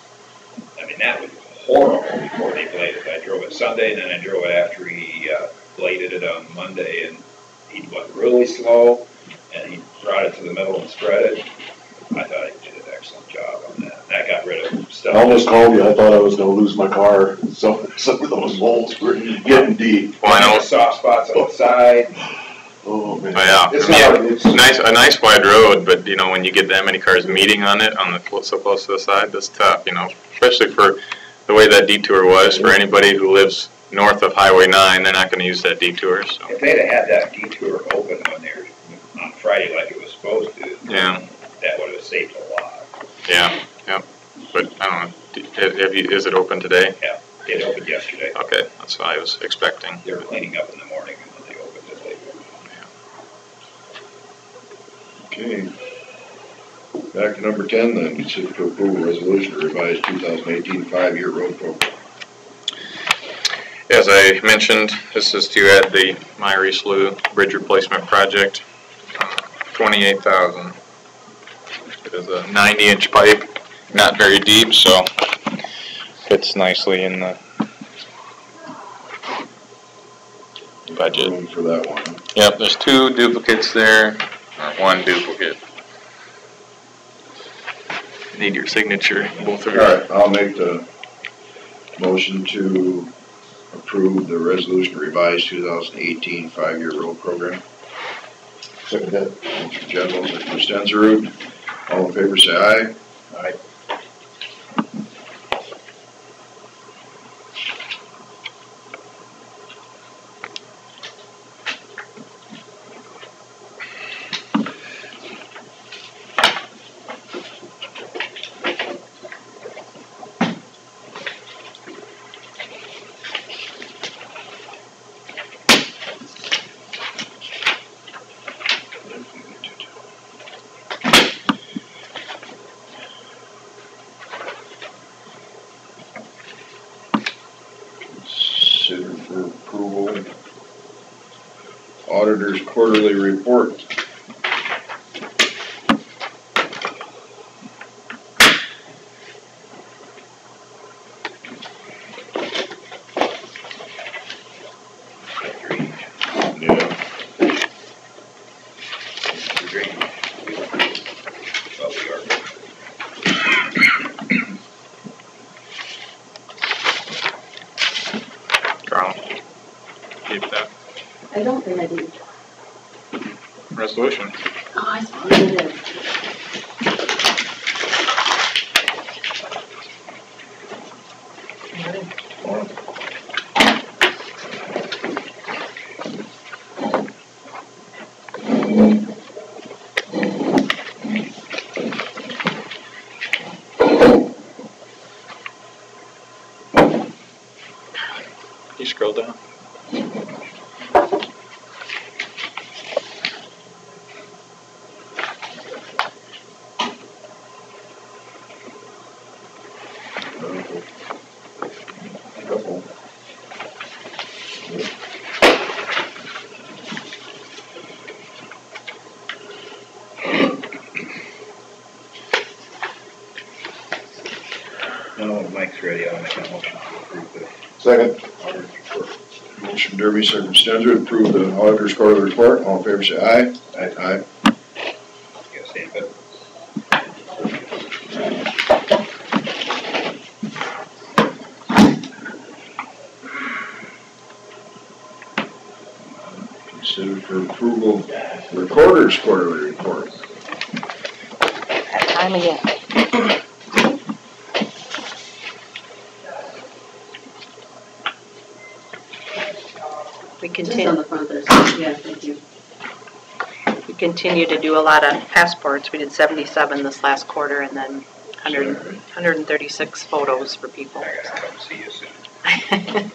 I mean, that was horrible before they bladed. I drove it Sunday, and then I drove it after he bladed it on Monday, and he went really slow, and he brought it to the middle and spread it. I thought he did an excellent job on that. That got rid of stuff. I almost called you. I thought I was going to lose my car. Some of those holes were getting deep. Well, I know soft spots on the side. Oh man. Yeah, it's a nice wide road, but when you get that many cars meeting on it, so close to the side, that's tough. Especially for the way that detour was. For anybody who lives north of Highway 9, they're not going to use that detour. So. If they'd have had that detour open on Friday like it was supposed to, yeah, that would have saved a lot. Yeah. But I don't know. Is it open today? Yeah, it opened yesterday. Okay, that's what I was expecting. They were cleaning up in the morning, and then they opened it later. Okay. Back to number 10 then. Consider to approve a resolution to revise 2018 5-year road program. As I mentioned, this is to add the Myrie Slough Bridge Replacement Project. $28,000. It is a 90-inch pipe, not very deep, so fits nicely in the budget. Room for that one. Yep, there's 2 duplicates there, or 1 duplicate. Need your signature, both of you. All right, I'll make the motion to approve the resolution to revise 2018 5-year road program. Second that. Mr. Gentle, Mr. Stensrud. All in favor, say aye. Aye. Consider for approval auditor's quarterly report. Yeah. Carl, keep that I don't think I do. resolution. Oh, I suppose it is. You scroll down. Couple. No, Mike's ready. I'll make a motion to approve the Second. auditor's report. Motion Derby, second Stensrud, to approve the auditor's quarterly report. All in favor, say aye. Aye. You gotta stand up. Consider for approval the recorder's quarterly report. That time again. We Just on continue, the front there, yeah, thank you. we continue to do a lot of passports. We did 77 this last quarter and then 100, 136 photos for people. I gotta come see you soon.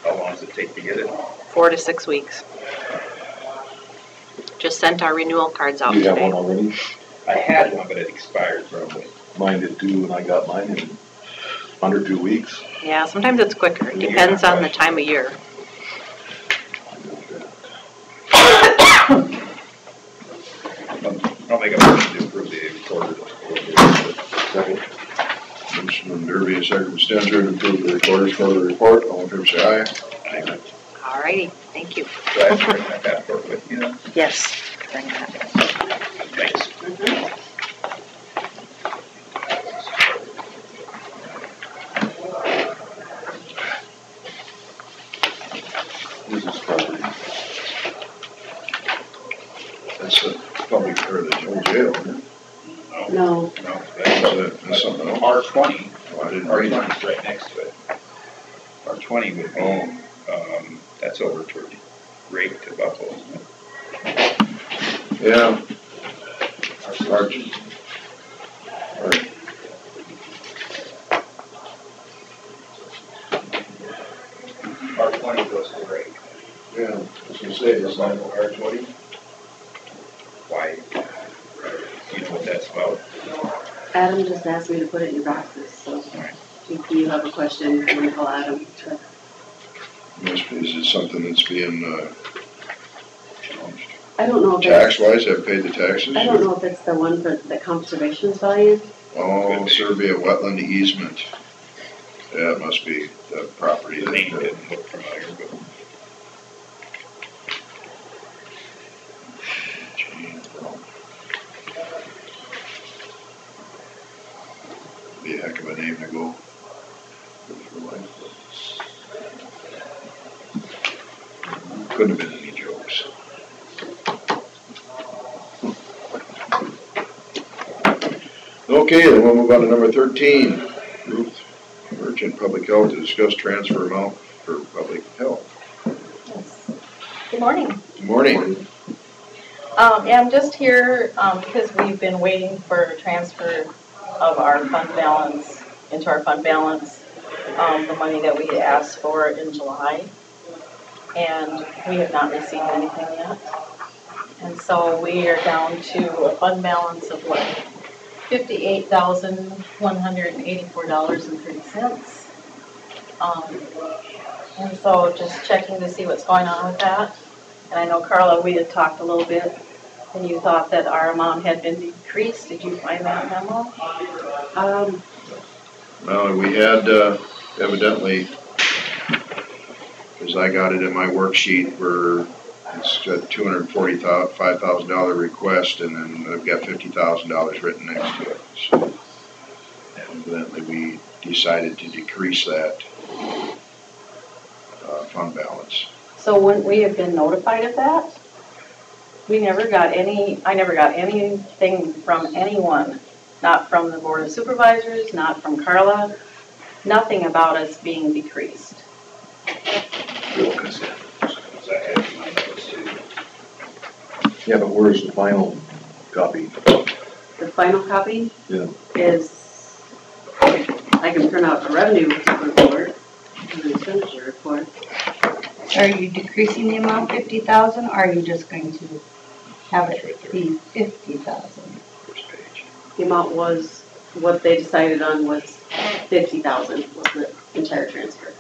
How long does it take to get it? 4 to 6 weeks. Just sent our renewal cards out You have today. one already? I had one, but it expired probably. Mine did too, and I got mine in under 2 weeks. Yeah, sometimes it's quicker. It depends on the time of year. I'll make a motion to approve the recorder. Second. Motion from Derby, a second from Spencer to approve the recorder's quarterly report. All in favor, say aye. Aye. All righty, thank you. Do I have to bring my passport with me then? Yes. Bring that. Thanks. This is property. That's the public, or the old jail, isn't it? No, No, That's something else. R20. Oh, I didn't R20 read it. is right next to it. R20 would be, that's over toward Rake to Buffalo, isn't it? Yeah. R20 goes to Rake. Yeah, I was gonna say, it's not R20. Why? Do you know what that's about? Adam just asked me to put it in your boxes, so if you have a question, you can call Adam. Must be, is it something that's being, challenged? I don't know if Tax-wise, have paid the taxes? I don't know if it's the one for the conservation's value. Oh, Serbia wetland easement. Yeah, it must be the property The name that, didn't look familiar, but be a heck of a name to go. Couldn't have been any jokes. Okay, then we'll move on to number 13. Ruth, Urgent Public Health to discuss transfer amount for public health. Good morning. Good morning. Yeah, I'm just here because we've been waiting for a transfer of our fund balance, into our fund balance, the money that we asked for in July. And we have not received anything yet. And so we are down to a fund balance of what? $58,184.30. And so just checking to see what's going on with that. And I know, Carla, we had talked a little bit, and you thought that our amount had been decreased. Did you find that memo? Well, we had evidently, as I got it in my worksheet, it's got $245,000 request, and then I've got $50,000 written next to it. So evidently, we decided to decrease that fund balance. So wouldn't we have been notified of that? I never got anything from anyone, not from the Board of Supervisors, not from Carla, nothing about us being decreased. Yeah, but where's the final copy? The final copy Yeah. is, I can print out a revenue report, an expenditure report. Are you decreasing the amount 50,000, or are you just going to have it be 50,000? The amount was, what they decided on was 50,000 was the entire transfer.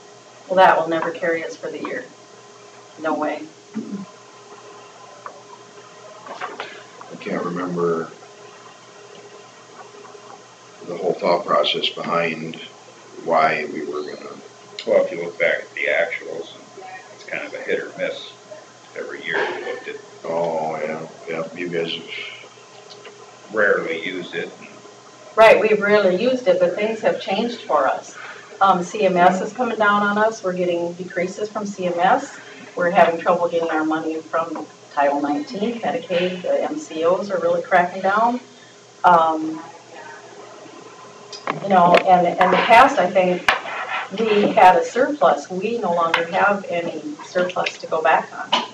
Well, that will never carry us for the year. No way. I can't remember the whole thought process behind why we were gonna. well, if you look back at the actuals, it's kind of a hit or miss every year. We looked at. Oh, yeah, you guys have rarely used it. Right, we've rarely used it, but things have changed for us. CMS is coming down on us. We're getting decreases from CMS. We're having trouble getting our money from Title 19, Medicaid. The MCOs are really cracking down. You know, and in the past, I think we had a surplus. We no longer have any surplus to go back on.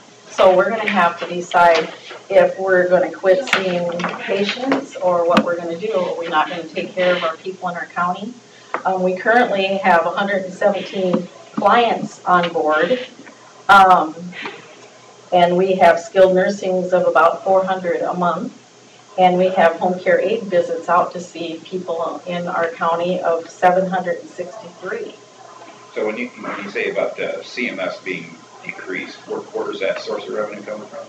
So we're gonna have to decide if we're gonna quit seeing patients or what we're gonna do. Are we not gonna take care of our people in our county? We currently have 117 clients on board. And we have skilled nursings of about 400 a month. And we have home care aid visits out to see people in our county of 763. So when you say about the CMS being decreased, where does that source of revenue come from?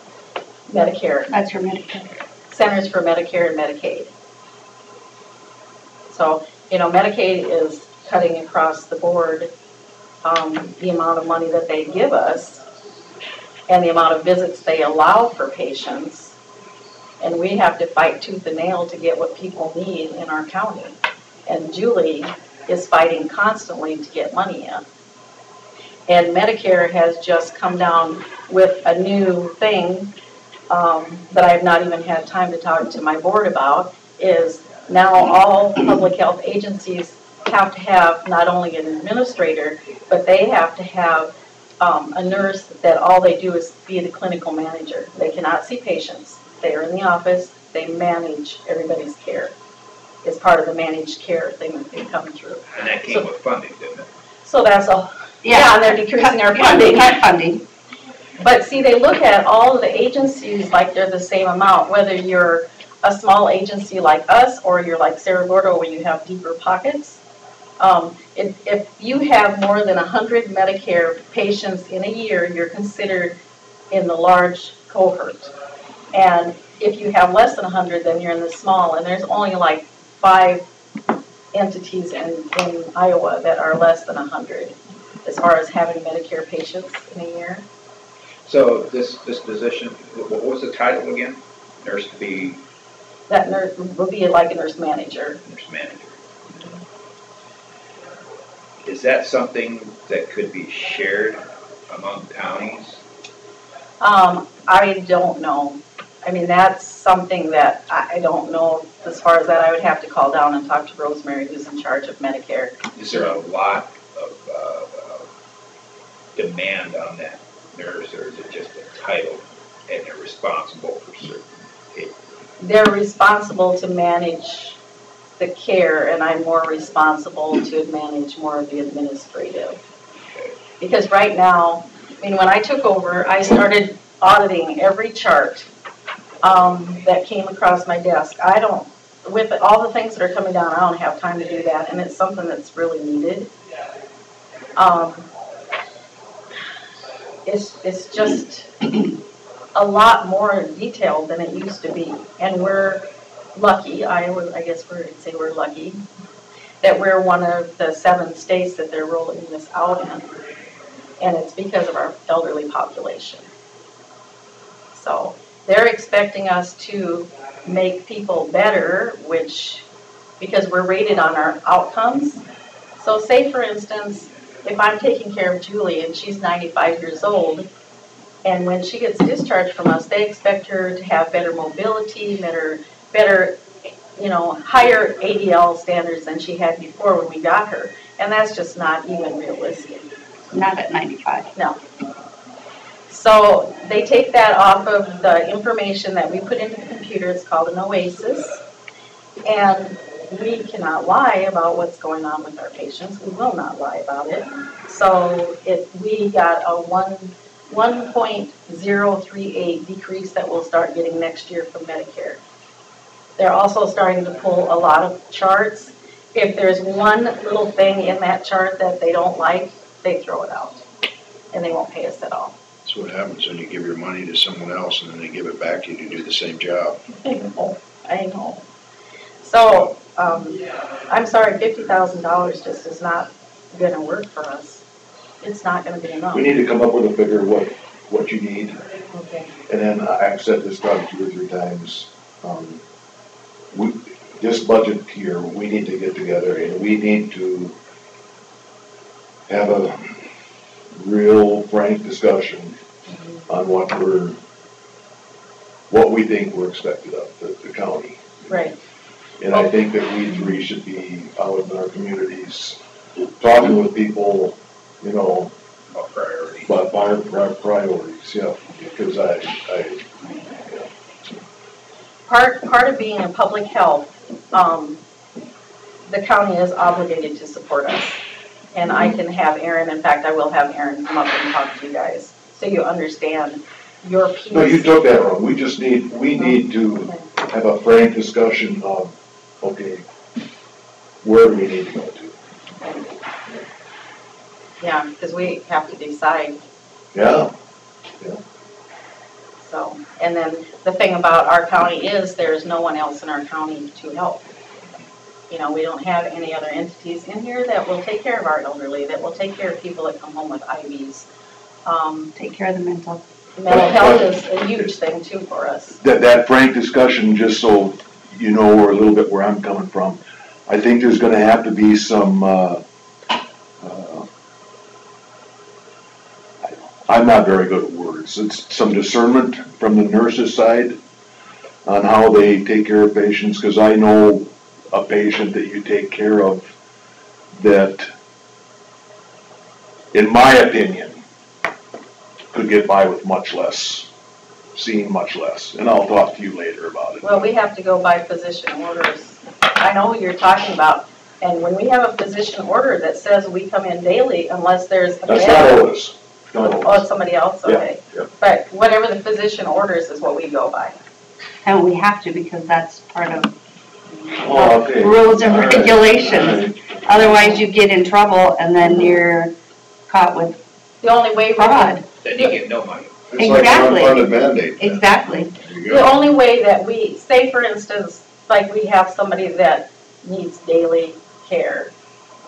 Medicare. That's for Medicare. Centers for Medicare and Medicaid. So, Medicaid is cutting across the board the amount of money that they give us and the amount of visits they allow for patients. And we have to fight tooth and nail to get what people need in our county. And Julie is fighting constantly to get money in. And Medicare has just come down with a new thing that I have not even had time to talk to my board about, is now all public health agencies have to have not only an administrator, but they have to have a nurse that all they do is be the clinical manager. They cannot see patients. They are in the office. They manage everybody's care. It's part of the managed care thing that they come through. And that came with funding, didn't it? So that's and they're decreasing our funding. Cut funding. But see, they look at all of the agencies like they're the same amount, whether you're a small agency like us or you're like Cerro Gordo where you have deeper pockets. If you have more than 100 Medicare patients in a year, you're considered in the large cohort. And if you have less than 100, then you're in the small. And there's only like 5 entities in Iowa that are less than 100 as far as having Medicare patients in a year. So this position, what was the title again? Nurse to be? That nurse will be like a nurse manager. Nurse manager. Is that something that could be shared among counties? I don't know. I mean, that's something that I don't know. As far as that, I would have to call down and talk to Rosemary, who's in charge of Medicare. Is there a lot of demand on that nurse, or is it just a title and they're responsible for certain people? They're responsible to manage the care, and I'm more responsible to manage more of the administrative. Because right now, I mean, when I took over, I started auditing every chart that came across my desk. With all the things that are coming down, I don't have time to do that, and it's something that's really needed. It's just a lot more detailed than it used to be, and we're lucky. I guess we'd say we're lucky that we're one of the 7 states that they're rolling this out in, and it's because of our elderly population. So they're expecting us to make people better, because we're rated on our outcomes. So say, for instance, if I'm taking care of Julie and she's 95 years old, and when she gets discharged from us, they expect her to have better mobility, better, higher ADL standards than she had before when we got her. And that's just not even realistic. Not at 95. No. So they take that off of the information that we put into the computer. It's called an OASIS. And we cannot lie about what's going on with our patients. We will not lie about it. So we got a 1.038 decrease that we'll start getting next year from Medicare. They're also starting to pull a lot of charts. If there's one little thing in that chart that they don't like, they throw it out. And they won't pay us at all. That's what happens when you give your money to someone else and then they give it back to you to do the same job. I know. So, I'm sorry, $50,000 just is not going to work for us. It's not going to be enough. We need to come up with a figure what you need. Okay. And then I've said this probably 2 or 3 times. This budget here, we need to get together and we need to have a real frank discussion on what we think we're expected of the county. Right. And I think that we 3 should be out in our communities, talking with people, About priorities. About our priorities, yeah. because Part of being in public health, the county is obligated to support us. And I can have Aaron, in fact, I will have Aaron come up and talk to you guys, so you understand your piece. No, you took that wrong. We need to have a frank discussion of, okay, where do we need to go to? Yeah, because we have to decide. Yeah. So, and then the thing about our county is there's no one else in our county to help. You know, we don't have any other entities in here that will take care of our elderly, that will take care of people that come home with IVs. Take care of the mental. Mental health is a huge thing too for us. That frank discussion, just so you know, or a little bit where I'm coming from, I think there's gonna have to be some, I'm not very good at words. It's some discernment from the nurse's side on how they take care of patients, because I know a patient that you take care of that, in my opinion, could get by with much less, seeing much less. And I'll talk to you later about it. Well, we have to go by physician orders. I know what you're talking about. And when we have a physician order that says we come in daily unless there's a That's not Otis. Oh, it's somebody else? Okay. Yeah. But whatever the physician orders is what we go by. And we have to, because that's part of Okay. rules and All right. regulations. All right. Otherwise you get in trouble and then you're caught with The only way we fraud. Then you get no money. It's like an unfunded mandate. Exactly. There you The go. only way that we, say for instance, like we have somebody that needs daily care.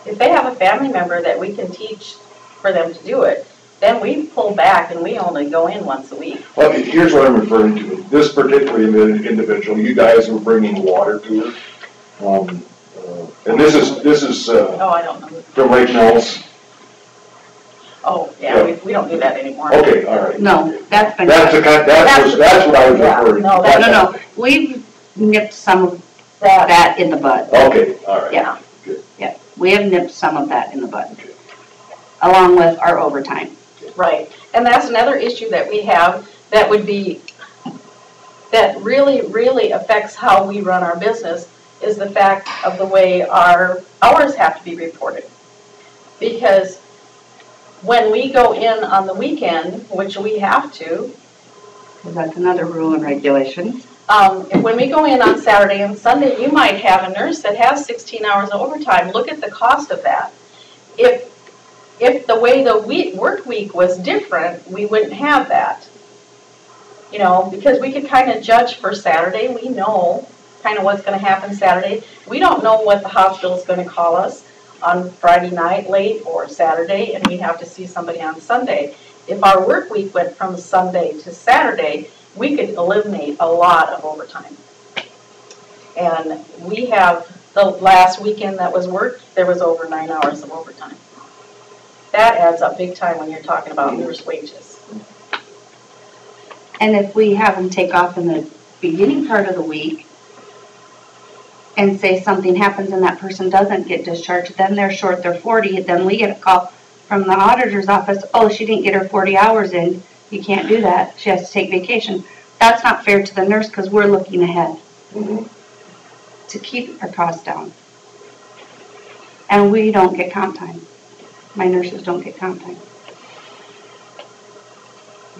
If they have a family member that we can teach for them to do it, then we pull back and we only go in once a week. Well, here's what I'm referring to. This particular individual, you guys were bringing water to her. And this is Oh, I don't know. from Lake Nellis. Oh, yeah, we don't do that anymore. Okay, all right. No, that's been. That's what I was Yeah, referring to. no, No. We've nipped some of that in the bud. Okay, all right. Yeah. Good. Yeah, we have nipped some of that in the bud, along with our overtime. Right, and that's another issue that we have that would be, that really, really affects how we run our business, is the fact of the way our hours have to be reported. Because when we go in on the weekend, which we have to. That's another rule and regulation. When we go in on Saturday and Sunday, you might have a nurse that has 16 hours of overtime. Look at the cost of that. If the way the work week was different, we wouldn't have that. You know, because we could kind of judge for Saturday. We know kind of what's going to happen Saturday. We don't know what the hospital is going to call us on Friday night late or Saturday, and we have to see somebody on Sunday. If our work week went from Sunday to Saturday, we could eliminate a lot of overtime. And we have, the last weekend that was worked, there was over 9 hours of overtime. That adds up big time when you're talking about nurse wages. And if we have them take off in the beginning part of the week, and say something happens and that person doesn't get discharged, then they're short their 40, then we get a call from the auditor's office, oh, she didn't get her 40 hours in, you can't do that, she has to take vacation. That's not fair to the nurse, because we're looking ahead to keep our costs down. And we don't get comp time. My nurses don't get comp time.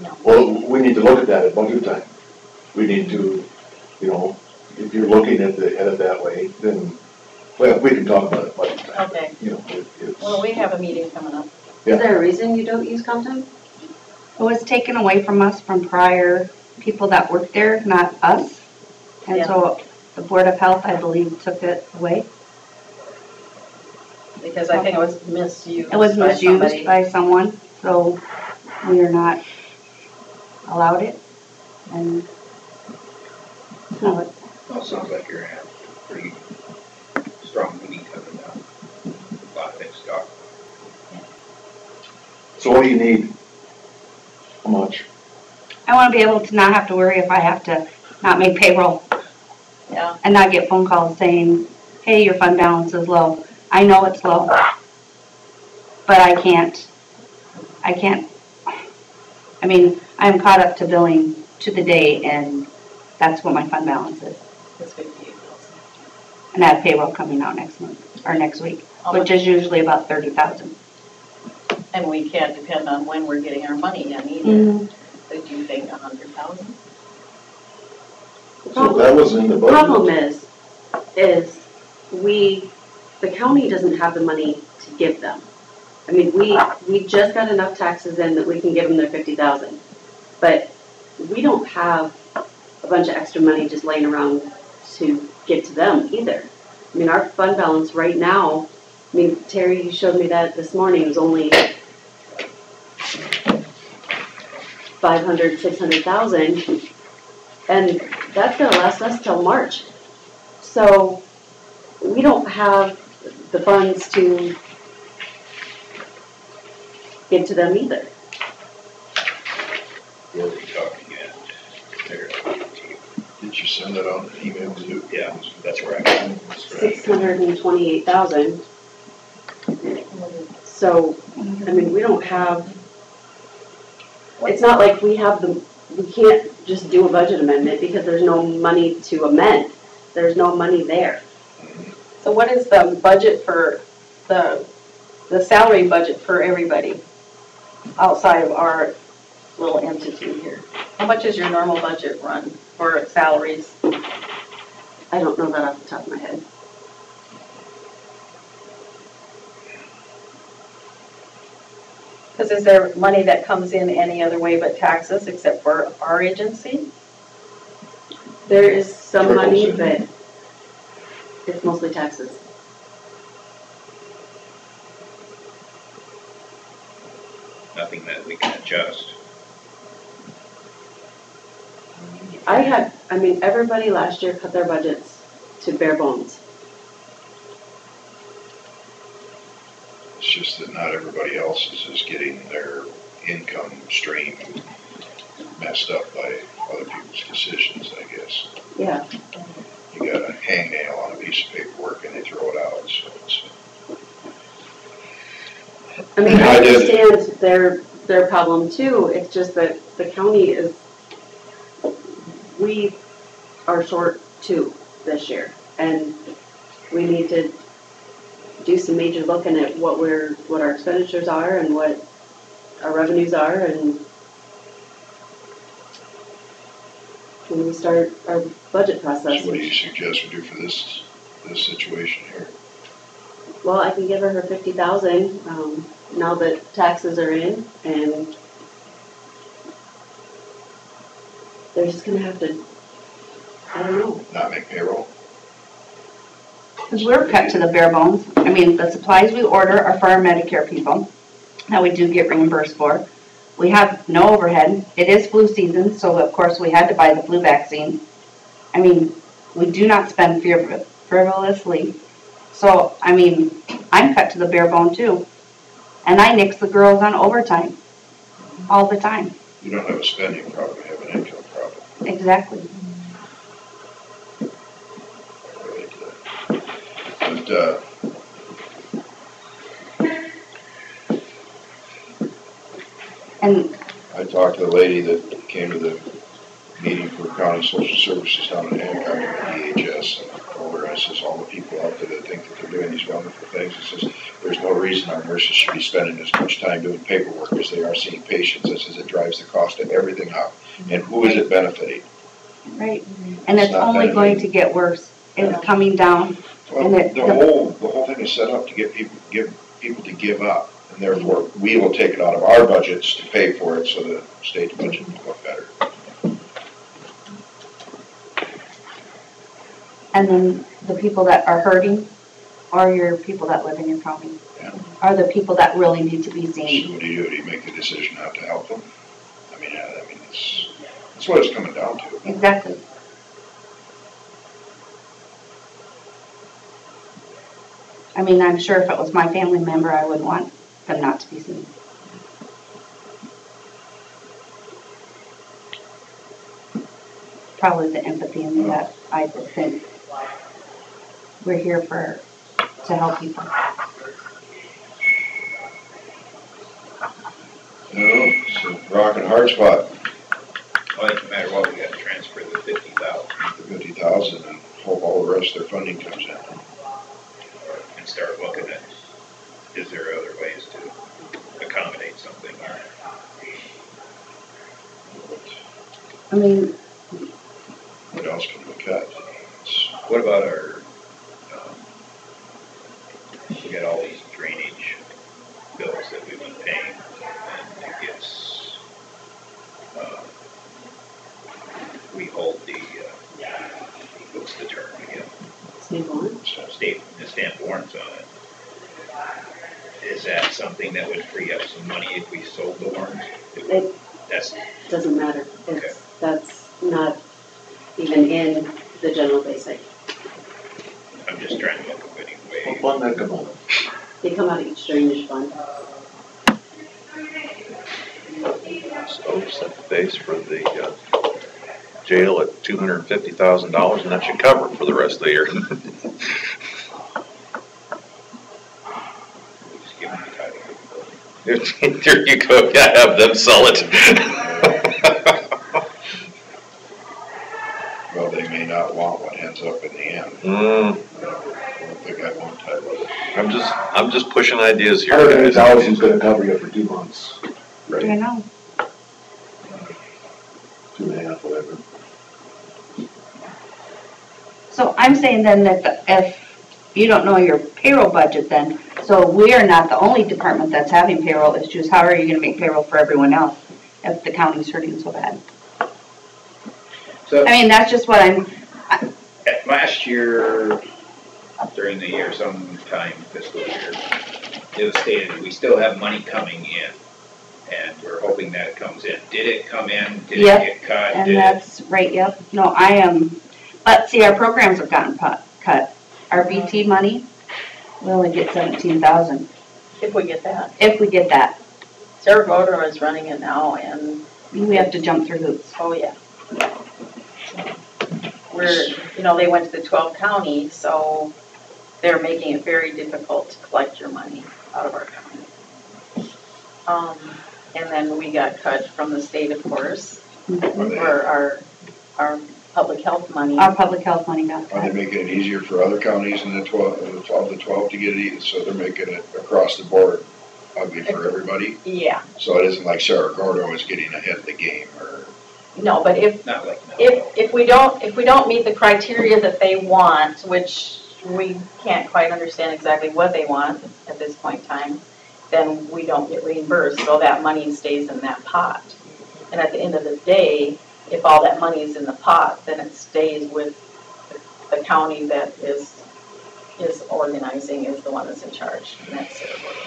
No. Well, we need to look at that at budget time. We need to, you know, if you're looking at it that way, then, well, we can talk about it, but, Okay. you know, it's. Well, we have a meeting coming up. Yeah. Is there a reason you don't use comp time? It was taken away from us from prior people that worked there, not us. And so the Board of Health, I believe, took it away. Because I think it was misused. It was misused somebody. by someone, so we are not allowed it. And no, Well, sounds like you're in a pretty strong meeting coming up. A lot of things to talk. So what do you need? How much? I want to be able to not have to worry if I have to not make payroll. Yeah. And not get phone calls saying, hey, your fund balance is low. I know it's low, but I can't I mean, I'm caught up to billing to the day, and that's what my fund balance is. It's 58,000. And I have payroll coming out next month, or next week, which is usually about 30,000. And we can't depend on when we're getting our money in either. Mm-hmm. Did you think 100,000? So that was in the budget? Problem is the county doesn't have the money to give them. I mean, we just got enough taxes in that we can give them their 50,000, but we don't have a bunch of extra money just laying around to give to them either. I mean, our fund balance right now, I mean, Terry, you showed me that this morning, was only 500, 600,000, and that's gonna last us till March. So we don't have the funds to give to them either. Where we talking at? There. Did you send that on an email too? Yeah, that's where I'm at. 628,000. So, I mean, we don't have, it's not like we can't just do a budget amendment because there's no money to amend. There's no money there. So what is the budget for the salary budget for everybody outside of our little entity here? How much is your normal budget run for salaries? I don't know that off the top of my head. Because is there money that comes in any other way but taxes except for our agency? There is some money, but it's mostly taxes. Nothing that we can adjust. I mean, everybody last year cut their budgets to bare bones. It's just that not everybody else is getting their income stream messed up by other people's decisions, I guess. Yeah. You got a hangnail on a piece of paperwork and they throw it out, so it's. I mean, I understand their problem too. It's just that the county we are short too this year, and we need to do some major looking at what our expenditures are and what our revenues are, and when we start our budget process. So what do you suggest we do for this situation here? Well, I can give her 50,000 now that taxes are in, and they're just gonna have to, I don't know. Not make payroll? Because we're cut to the bare bones. I mean, the supplies we order are for our Medicare people that we do get reimbursed for. We have no overhead. It is flu season, so of course we had to buy the flu vaccine. I mean, we do not spend frivolously. So, I mean, I'm cut to the bare bone too. And I nix the girls on overtime all the time. You don't have a spending problem, you have an income problem. Exactly. But, and I talked to the lady that came to the meeting for county social services down in Hancock at DHS, and I told her, I says, all the people out there that think that they're doing these wonderful things, I says, there's no reason our nurses should be spending as much time doing paperwork as they are seeing patients. I says, it drives the cost of everything up. And who is it benefiting? Right. And it's only going to get worse. It's coming down. Well, and the whole thing is set up to get people to give up, and therefore we will take it out of our budgets to pay for it, so the state budget will look better. And then the people that are hurting are your people that live in your county. Yeah. Are the people that really need to be seen. So what do you do? Do you make the decision not to help them? I mean, that's what it's coming down to. Exactly. I mean, I'm sure if it was my family member, I would want them not to be seen. Probably the empathy in that I think we're here to help people. No, It's a rock and hard spot, Well, no matter what, we gotta transfer the 50,000 the 50,000, and hope all the rest of their funding comes in. and start looking at, is there other ways to accommodate something here? I mean, What else can we cut? What about our, we got all these drainage bills that we've been paying, and it gets, we hold the, what's the term again? State warrant? The stamp warrants on it. Is that something that would free up some money if we sold the warrants? That's, Doesn't matter. That's not even in the general basic. I'm just trying to look at any way. What fund that come out of? They come out of each drainage fund. So set the base for the jail at $250,000, and that should cover it for the rest of the year. Just give them the title of the building. There you go, yeah, have them sell it. Well, they may not want what ends up in the end. I don't think I want title. I'm just pushing ideas here, guys. $100,000 is gonna cover you for 2 months, I right? know. 2.5, whatever. So I'm saying then that if you don't know your payroll budget then, so we are not the only department that's having payroll issues, how are you gonna make payroll for everyone else if the county's hurting so bad? So, I mean, that's just what last year, during the year, sometime fiscal year, it was stated we still have money coming in, and we're hoping that it comes in. Did it come in? Did Yep, it get cut? and that's right, yep. No, I am, but see, our programs have gotten cut. Our BT money, we only get 17,000, If we get that. if we get that. Sarah Roder is running it now, and We have to jump through hoops. oh yeah. They went to the 12 counties, so they're making it very difficult to collect your money out of our county. And then we got cut from the state, of course, for our public health money. Our public health money got Are they cut. making it easier for other counties in the 12 to get it easy, so they're making it across the board ugly for everybody? Yeah, So it isn't like Sarah Gordo is getting ahead of the game, or? no, but if Not like, no. if we don't meet the criteria that they want, which we can't quite understand exactly what they want at this point in time, then we don't get reimbursed, so that money stays in that pot. And at the end of the day, if all that money is in the pot, then it stays with the county that is organizing, is the one that's in charge, and that's Sarah Gordo.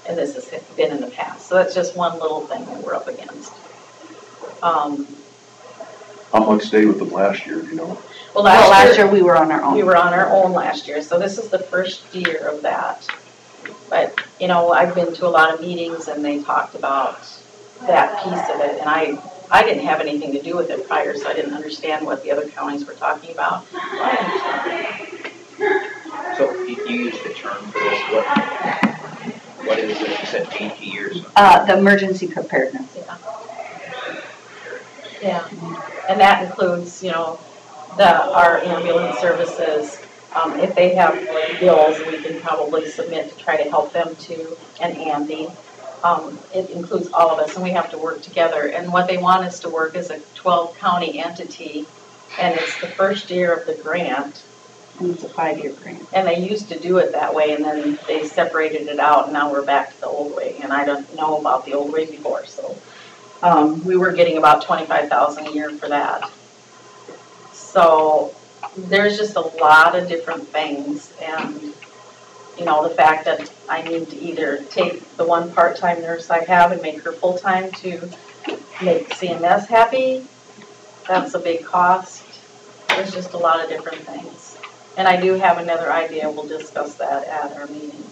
And this has been in the past, so that's just one little thing that we're up against. How much stayed with them last year, do you know? Well, Last year we were on our own. We were on our own last year, so this is the first year of that. But, I've been to a lot of meetings and they talked about that piece of it, and I didn't have anything to do with it prior, so I didn't understand what the other counties were talking about. So you used the term for this, what is it, you said BT or something? The emergency preparedness. Yeah, and that includes, our ambulance services. If they have bills, we can probably submit to try to help them too, and Andy. It includes all of us, and we have to work together. And what they want us to work as a 12-county entity, and it's the first year of the grant. And it's a 5-year grant. And they used to do it that way, and then they separated it out, and now we're back to the old way. And I don't know about the old way before, so. We were getting about $25,000 a year for that. So there's just a lot of different things, and the fact that I need to either take the one part-time nurse I have and make her full-time to make CMS happy, that's a big cost. There's just a lot of different things. And I do have another idea, we'll discuss that at our meeting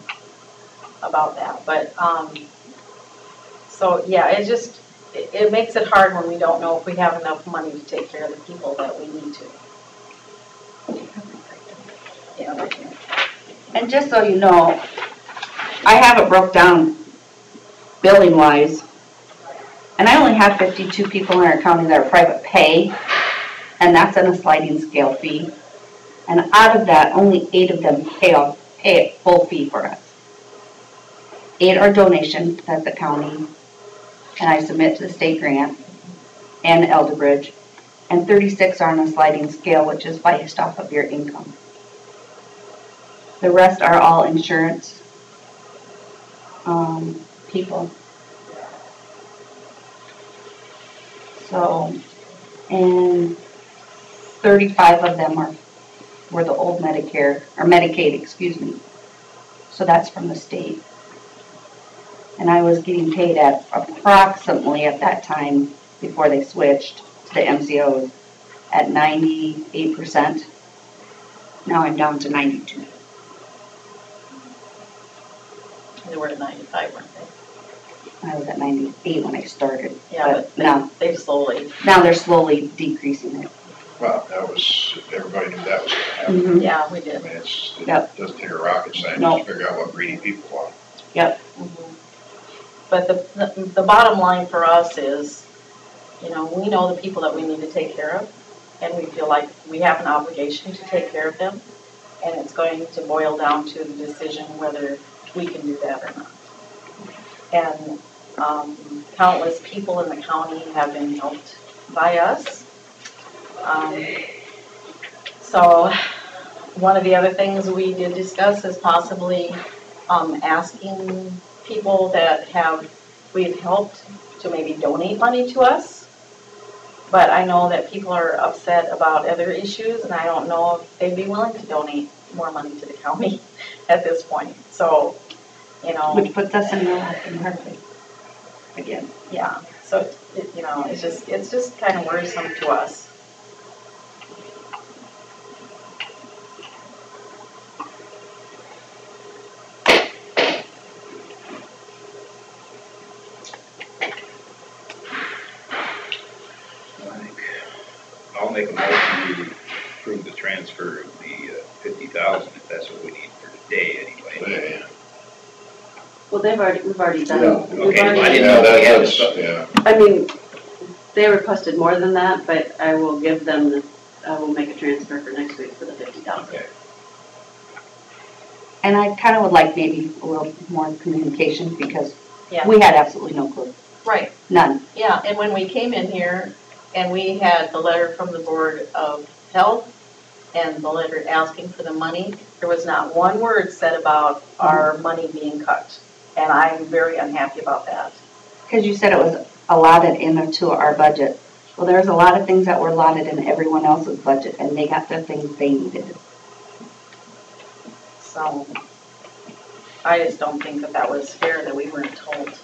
about that. But, so yeah, it makes it hard when we don't know if we have enough money to take care of the people that we need to. Yeah. And just so you know, I have it broke down billing wise And I only have 52 people in our county that are private pay, and that's on a sliding scale fee. And out of that, only 8 of them pay a full fee for us. 8 are donations, that's the county, and I submit to the state grant and Elderbridge. And 36 are on a sliding scale, which is based off of your income. The rest are all insurance people. So, and 35 of them were the old Medicare, or Medicaid, excuse me. So that's from the state. And I was getting paid at approximately at that time, before they switched to the MCOs, at 98%. Now I'm down to 92. They were at 95, weren't they? I was at 98 when I started. Yeah, but now they've slowly. Now they're slowly decreasing it. Well, that was, everybody knew that was gonna happen. Mm-hmm. Yeah, we did. I mean, it Yep. doesn't take a rocket scientist No. to figure out what greedy people want. Yep. Mm-hmm. But the bottom line for us is, we know the people that we need to take care of, and we feel like we have an obligation to take care of them, and it's going to boil down to the decision whether we can do that or not. And countless people in the county have been helped by us. So one of the other things we did discuss is possibly asking people that we've helped to maybe donate money to us. But I know that people are upset about other issues, and I don't know if they'd be willing to donate more money to the county at this point. So, Which puts us in a hard place again. Yeah. So, it's just kind of worrisome to us. I'll make a motion to approve the transfer of the 50,000 if that's what we need for today anyway. Yeah. Well, we've already done. Yeah. Okay, I didn't know if we had this. Yeah. I mean, they requested more than that, but I will give them I will make a transfer for next week for the 50,000. Okay. And I kind of would like maybe a little more communication because Yeah. we had absolutely no clue. Right. None. Yeah, and when we came in here and we had the letter from the Board of Health and the letter asking for the money, there was not one word said about our money being cut. And I'm very unhappy about that. Because you said it was allotted into our budget. Well, there's a lot of things that were allotted in everyone else's budget, and they got the things they needed. So I just don't think that was fair that we weren't told.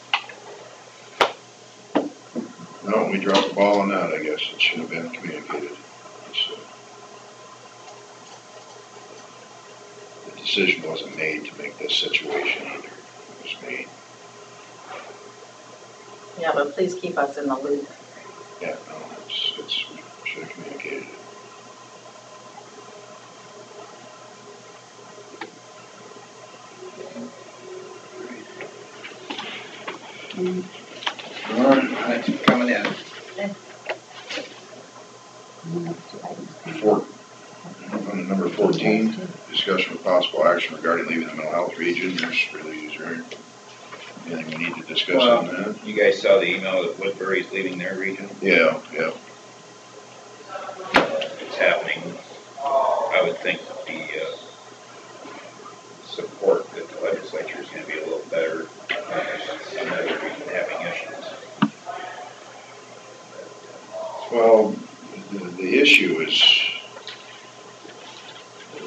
No, we dropped the ball on that, I guess. It should have been communicated. The decision wasn't made to make this situation either. It was made. Yeah, but please keep us in the loop. Yeah, no, we should have communicated it. All right, thanks for coming in. On to number 14, discussion with possible action regarding leaving the mental health region. Is there anything we need to discuss on that? You guys saw the email that Woodbury's leaving their region? Yeah. It's happening. I would think the support that the legislature is going to be a little better. Another region having issues. Well, the issue is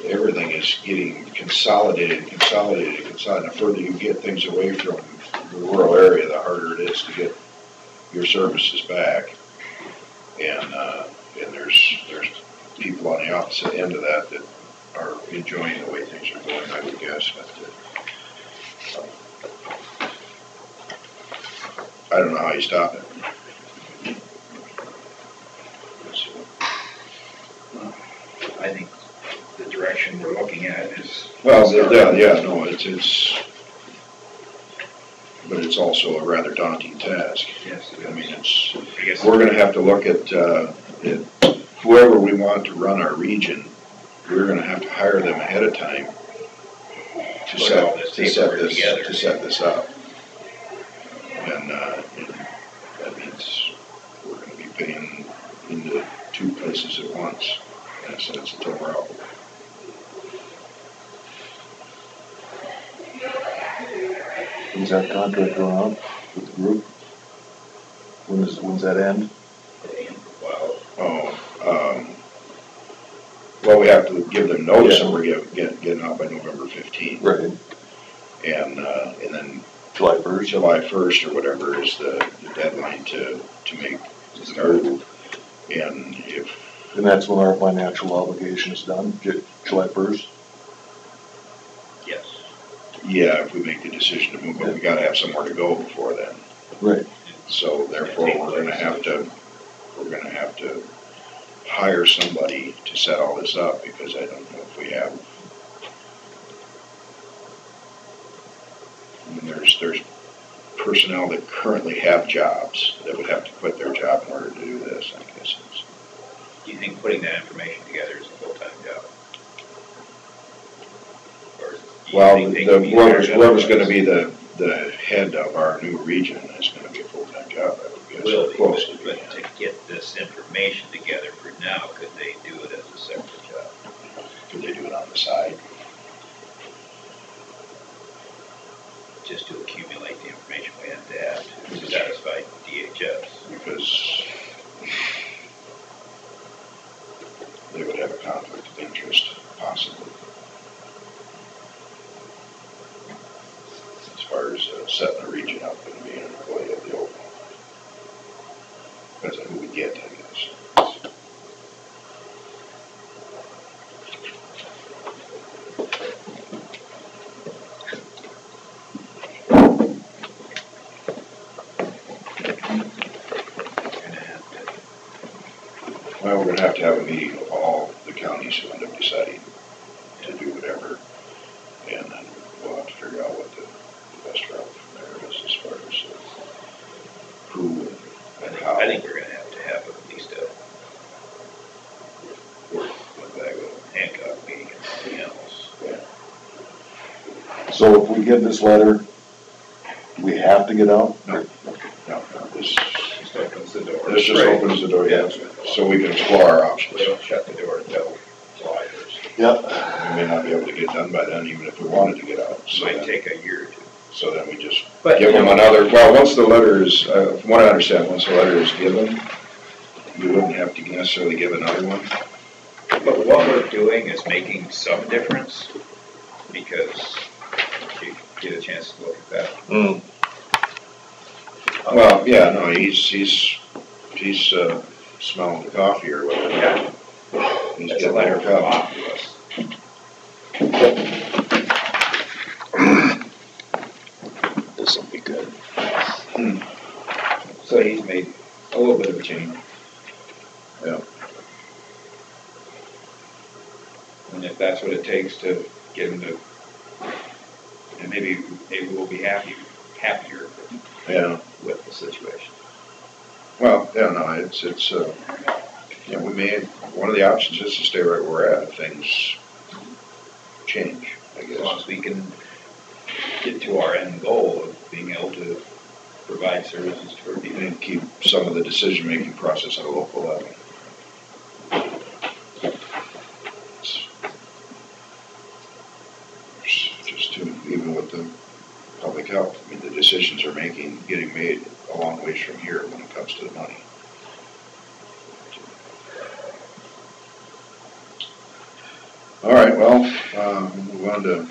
everything is getting consolidated. The further you get things away from the rural area, the harder it is to get your services back. And there's people on the opposite end of that are enjoying the way things are going, I would guess. I don't know how you stop it. I think the direction we're looking at is. Well, yeah, no, it's but it's also a rather daunting task. Yes. I mean, we're gonna have to look at whoever we want to run our region, we're gonna have to hire them ahead of time to set this up. And that means we're gonna be paying into two places at once, in a sense, until we're out. When's that contract going out with the group? When's that end? Well, we have to give them notice that we're getting out by November 15th. Right. And then July 1st? July 1st or whatever is the deadline to make the start. And that's when our financial obligation is done, July 1st? Yes. Yeah, if we make the decision to move, but we gotta have somewhere to go before then. Right. So therefore, we're gonna have to hire somebody to set all this up, because I don't know if we have. I mean, there's personnel that currently have jobs that would have to quit their job in order to do this, I guess. Do you think putting that information together is a full-time job? Well, whoever's gonna be the head of our new region is gonna be a full-time job, I would guess. Will be, Close to but to get this information together for now, could they do it as a separate job? Could they do it on the side? Just to accumulate the information we have to have to satisfy DHS. Because they would have a conflict of interest, possibly. As far as setting the region up and being an employee of the open. Depends on who we get, I guess. Well, we're gonna have a meeting of all the counties who end up deciding to do whatever, and then we'll have to figure out what the best route from there is as far as who and how. I think we're gonna have at least a Winnebago Hancock meeting and something else. Yeah. So if we get this letter, we have to get out? No, this just opens the door. This just opens the door, yeah, so we can explore our options. They don't shut the door until July 1st. Yep. We may not be able to get done by then, even if we wanted to get out. So it might take a year or two. So then we just give them another, well, once the letter is, from what I understand, once the letter is given, you wouldn't have to necessarily give another one. But what we're doing is making some difference, because you get a chance to look at that. Mm. Well, yeah, no, he's smelling the coffee or whatever. Yeah. He's That's getting a letter their from coffee. This will be good. So he's made a little bit of a change. Yeah. And if that's what it takes to get him to, and maybe we'll be happier Yeah. with the situation. Well, yeah, no, it's yeah, we may, one of the options is to stay right where we're at if things change, I guess. As long as we can get to our end goal of being able to provide services to our people. And keep some of the decision-making process at a local level. Just to, even with the public health, I mean, the decisions are getting made a long ways from here when it comes to the money. All right, well, we'll move on to.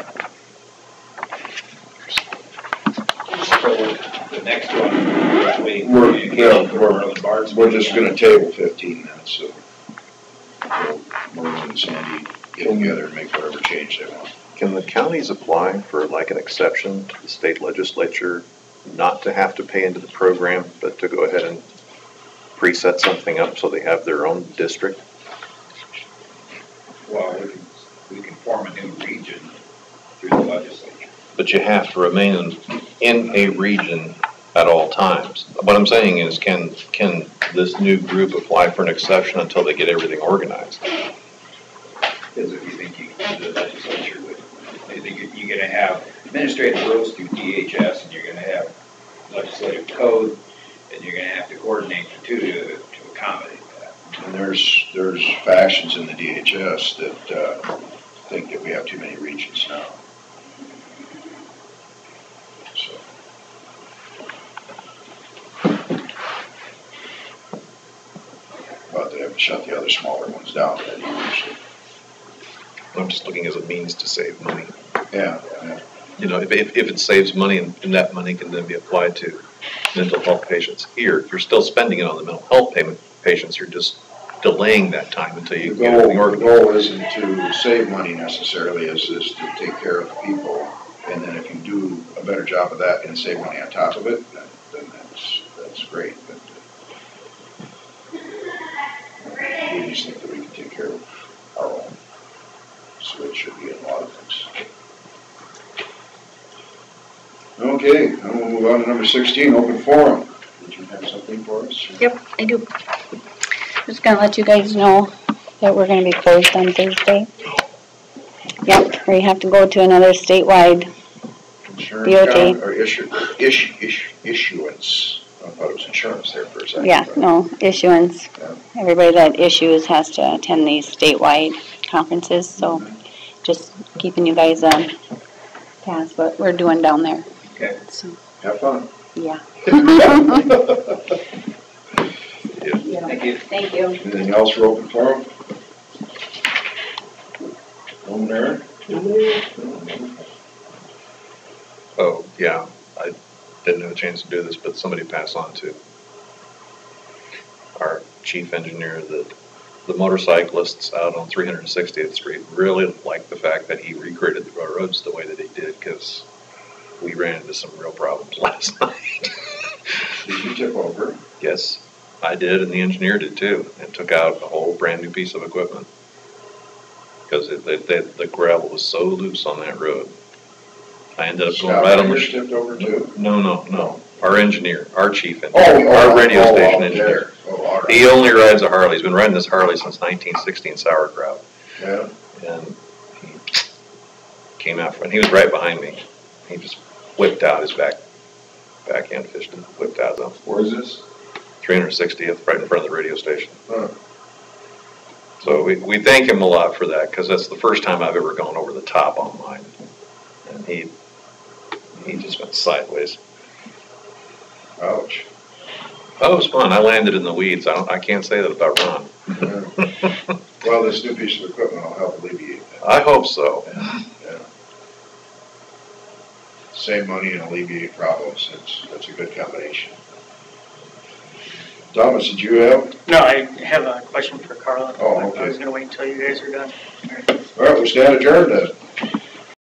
The next one, we're waiting for communication from Merlin Barnes. We're just gonna table 15 minutes, so Merlin and Sandy get together and make whatever change they want. Can the counties apply for like an exception to the state legislature not to have to pay into the program, but to go ahead and preset something up so they have their own district? Well, we can form a new region through the legislature. but you have to remain in a region at all times. What I'm saying is, can this new group apply for an exception until they get everything organized? Because if you think you can do the legislature with, I think you're gonna have administrative rules through DHS, and you're gonna have legislative code, and you're gonna have to coordinate the two to accommodate that. And there's factions in the DHS that think that we have too many regions now. So. But they haven't shut the other smaller ones down yet either. I'm just looking as a means to save money. Yeah. You know, if it saves money and that money can then be applied to mental health patients here, you're still spending it on the mental health patients. You're just delaying that time until you get everything organized. The goal isn't to save money necessarily, is to take care of the people. And then if you do a better job of that and save money on top of it, then that's great. But we just think that we can take care of our own. So it should be in a lot of things. Okay, now we'll move on to number 16, open forum. Did you have something for us? Yep, I do. Just gonna let you guys know that we're gonna be closed on Thursday. Yep, we have to go to another statewide DOT. Or issuance. I thought it was insurance there for a second. Yeah, no, issuance. Yeah. Everybody that issues has to attend these statewide conferences, so just keeping you guys on task, what we're doing down there. Okay. So, have fun. yeah. Thank you. Thank you. Anything else for open forum? Over there? Oh, yeah, I didn't have a chance to do this, but somebody passed on to our chief engineer that the motorcyclists out on 360th Street really liked the fact that he recreated the roads the way that he did, because we ran into some real problems last night. Did you tip over? Yes, I did, and the engineer did too, and took out a whole brand new piece of equipment. Because the gravel was so loose on that road. I ended up going right on the... tipped over too? No. Our engineer, our chief engineer, our radio station engineer. All right. He only rides a Harley. He's been riding this Harley since 1960 in sauerkraut. Yeah. And he came out, and he was right behind me. He just whipped out his backhand fished and whipped out them. Where is this? 360th, right in front of the radio station. Huh. So we thank him a lot for that, because that's the first time I've ever gone over the top on mine. And he just went sideways. Ouch. Oh, it was fun. I landed in the weeds. I can't say that about Ron. Yeah. Well, this new piece of equipment will help alleviate that. I hope so. Yeah. Save money and alleviate problems. That's a good combination. Thomas, did you have? No, I have a question for Carla. Oh, okay. I was going to wait until you guys are done. All right, we stand adjourned then.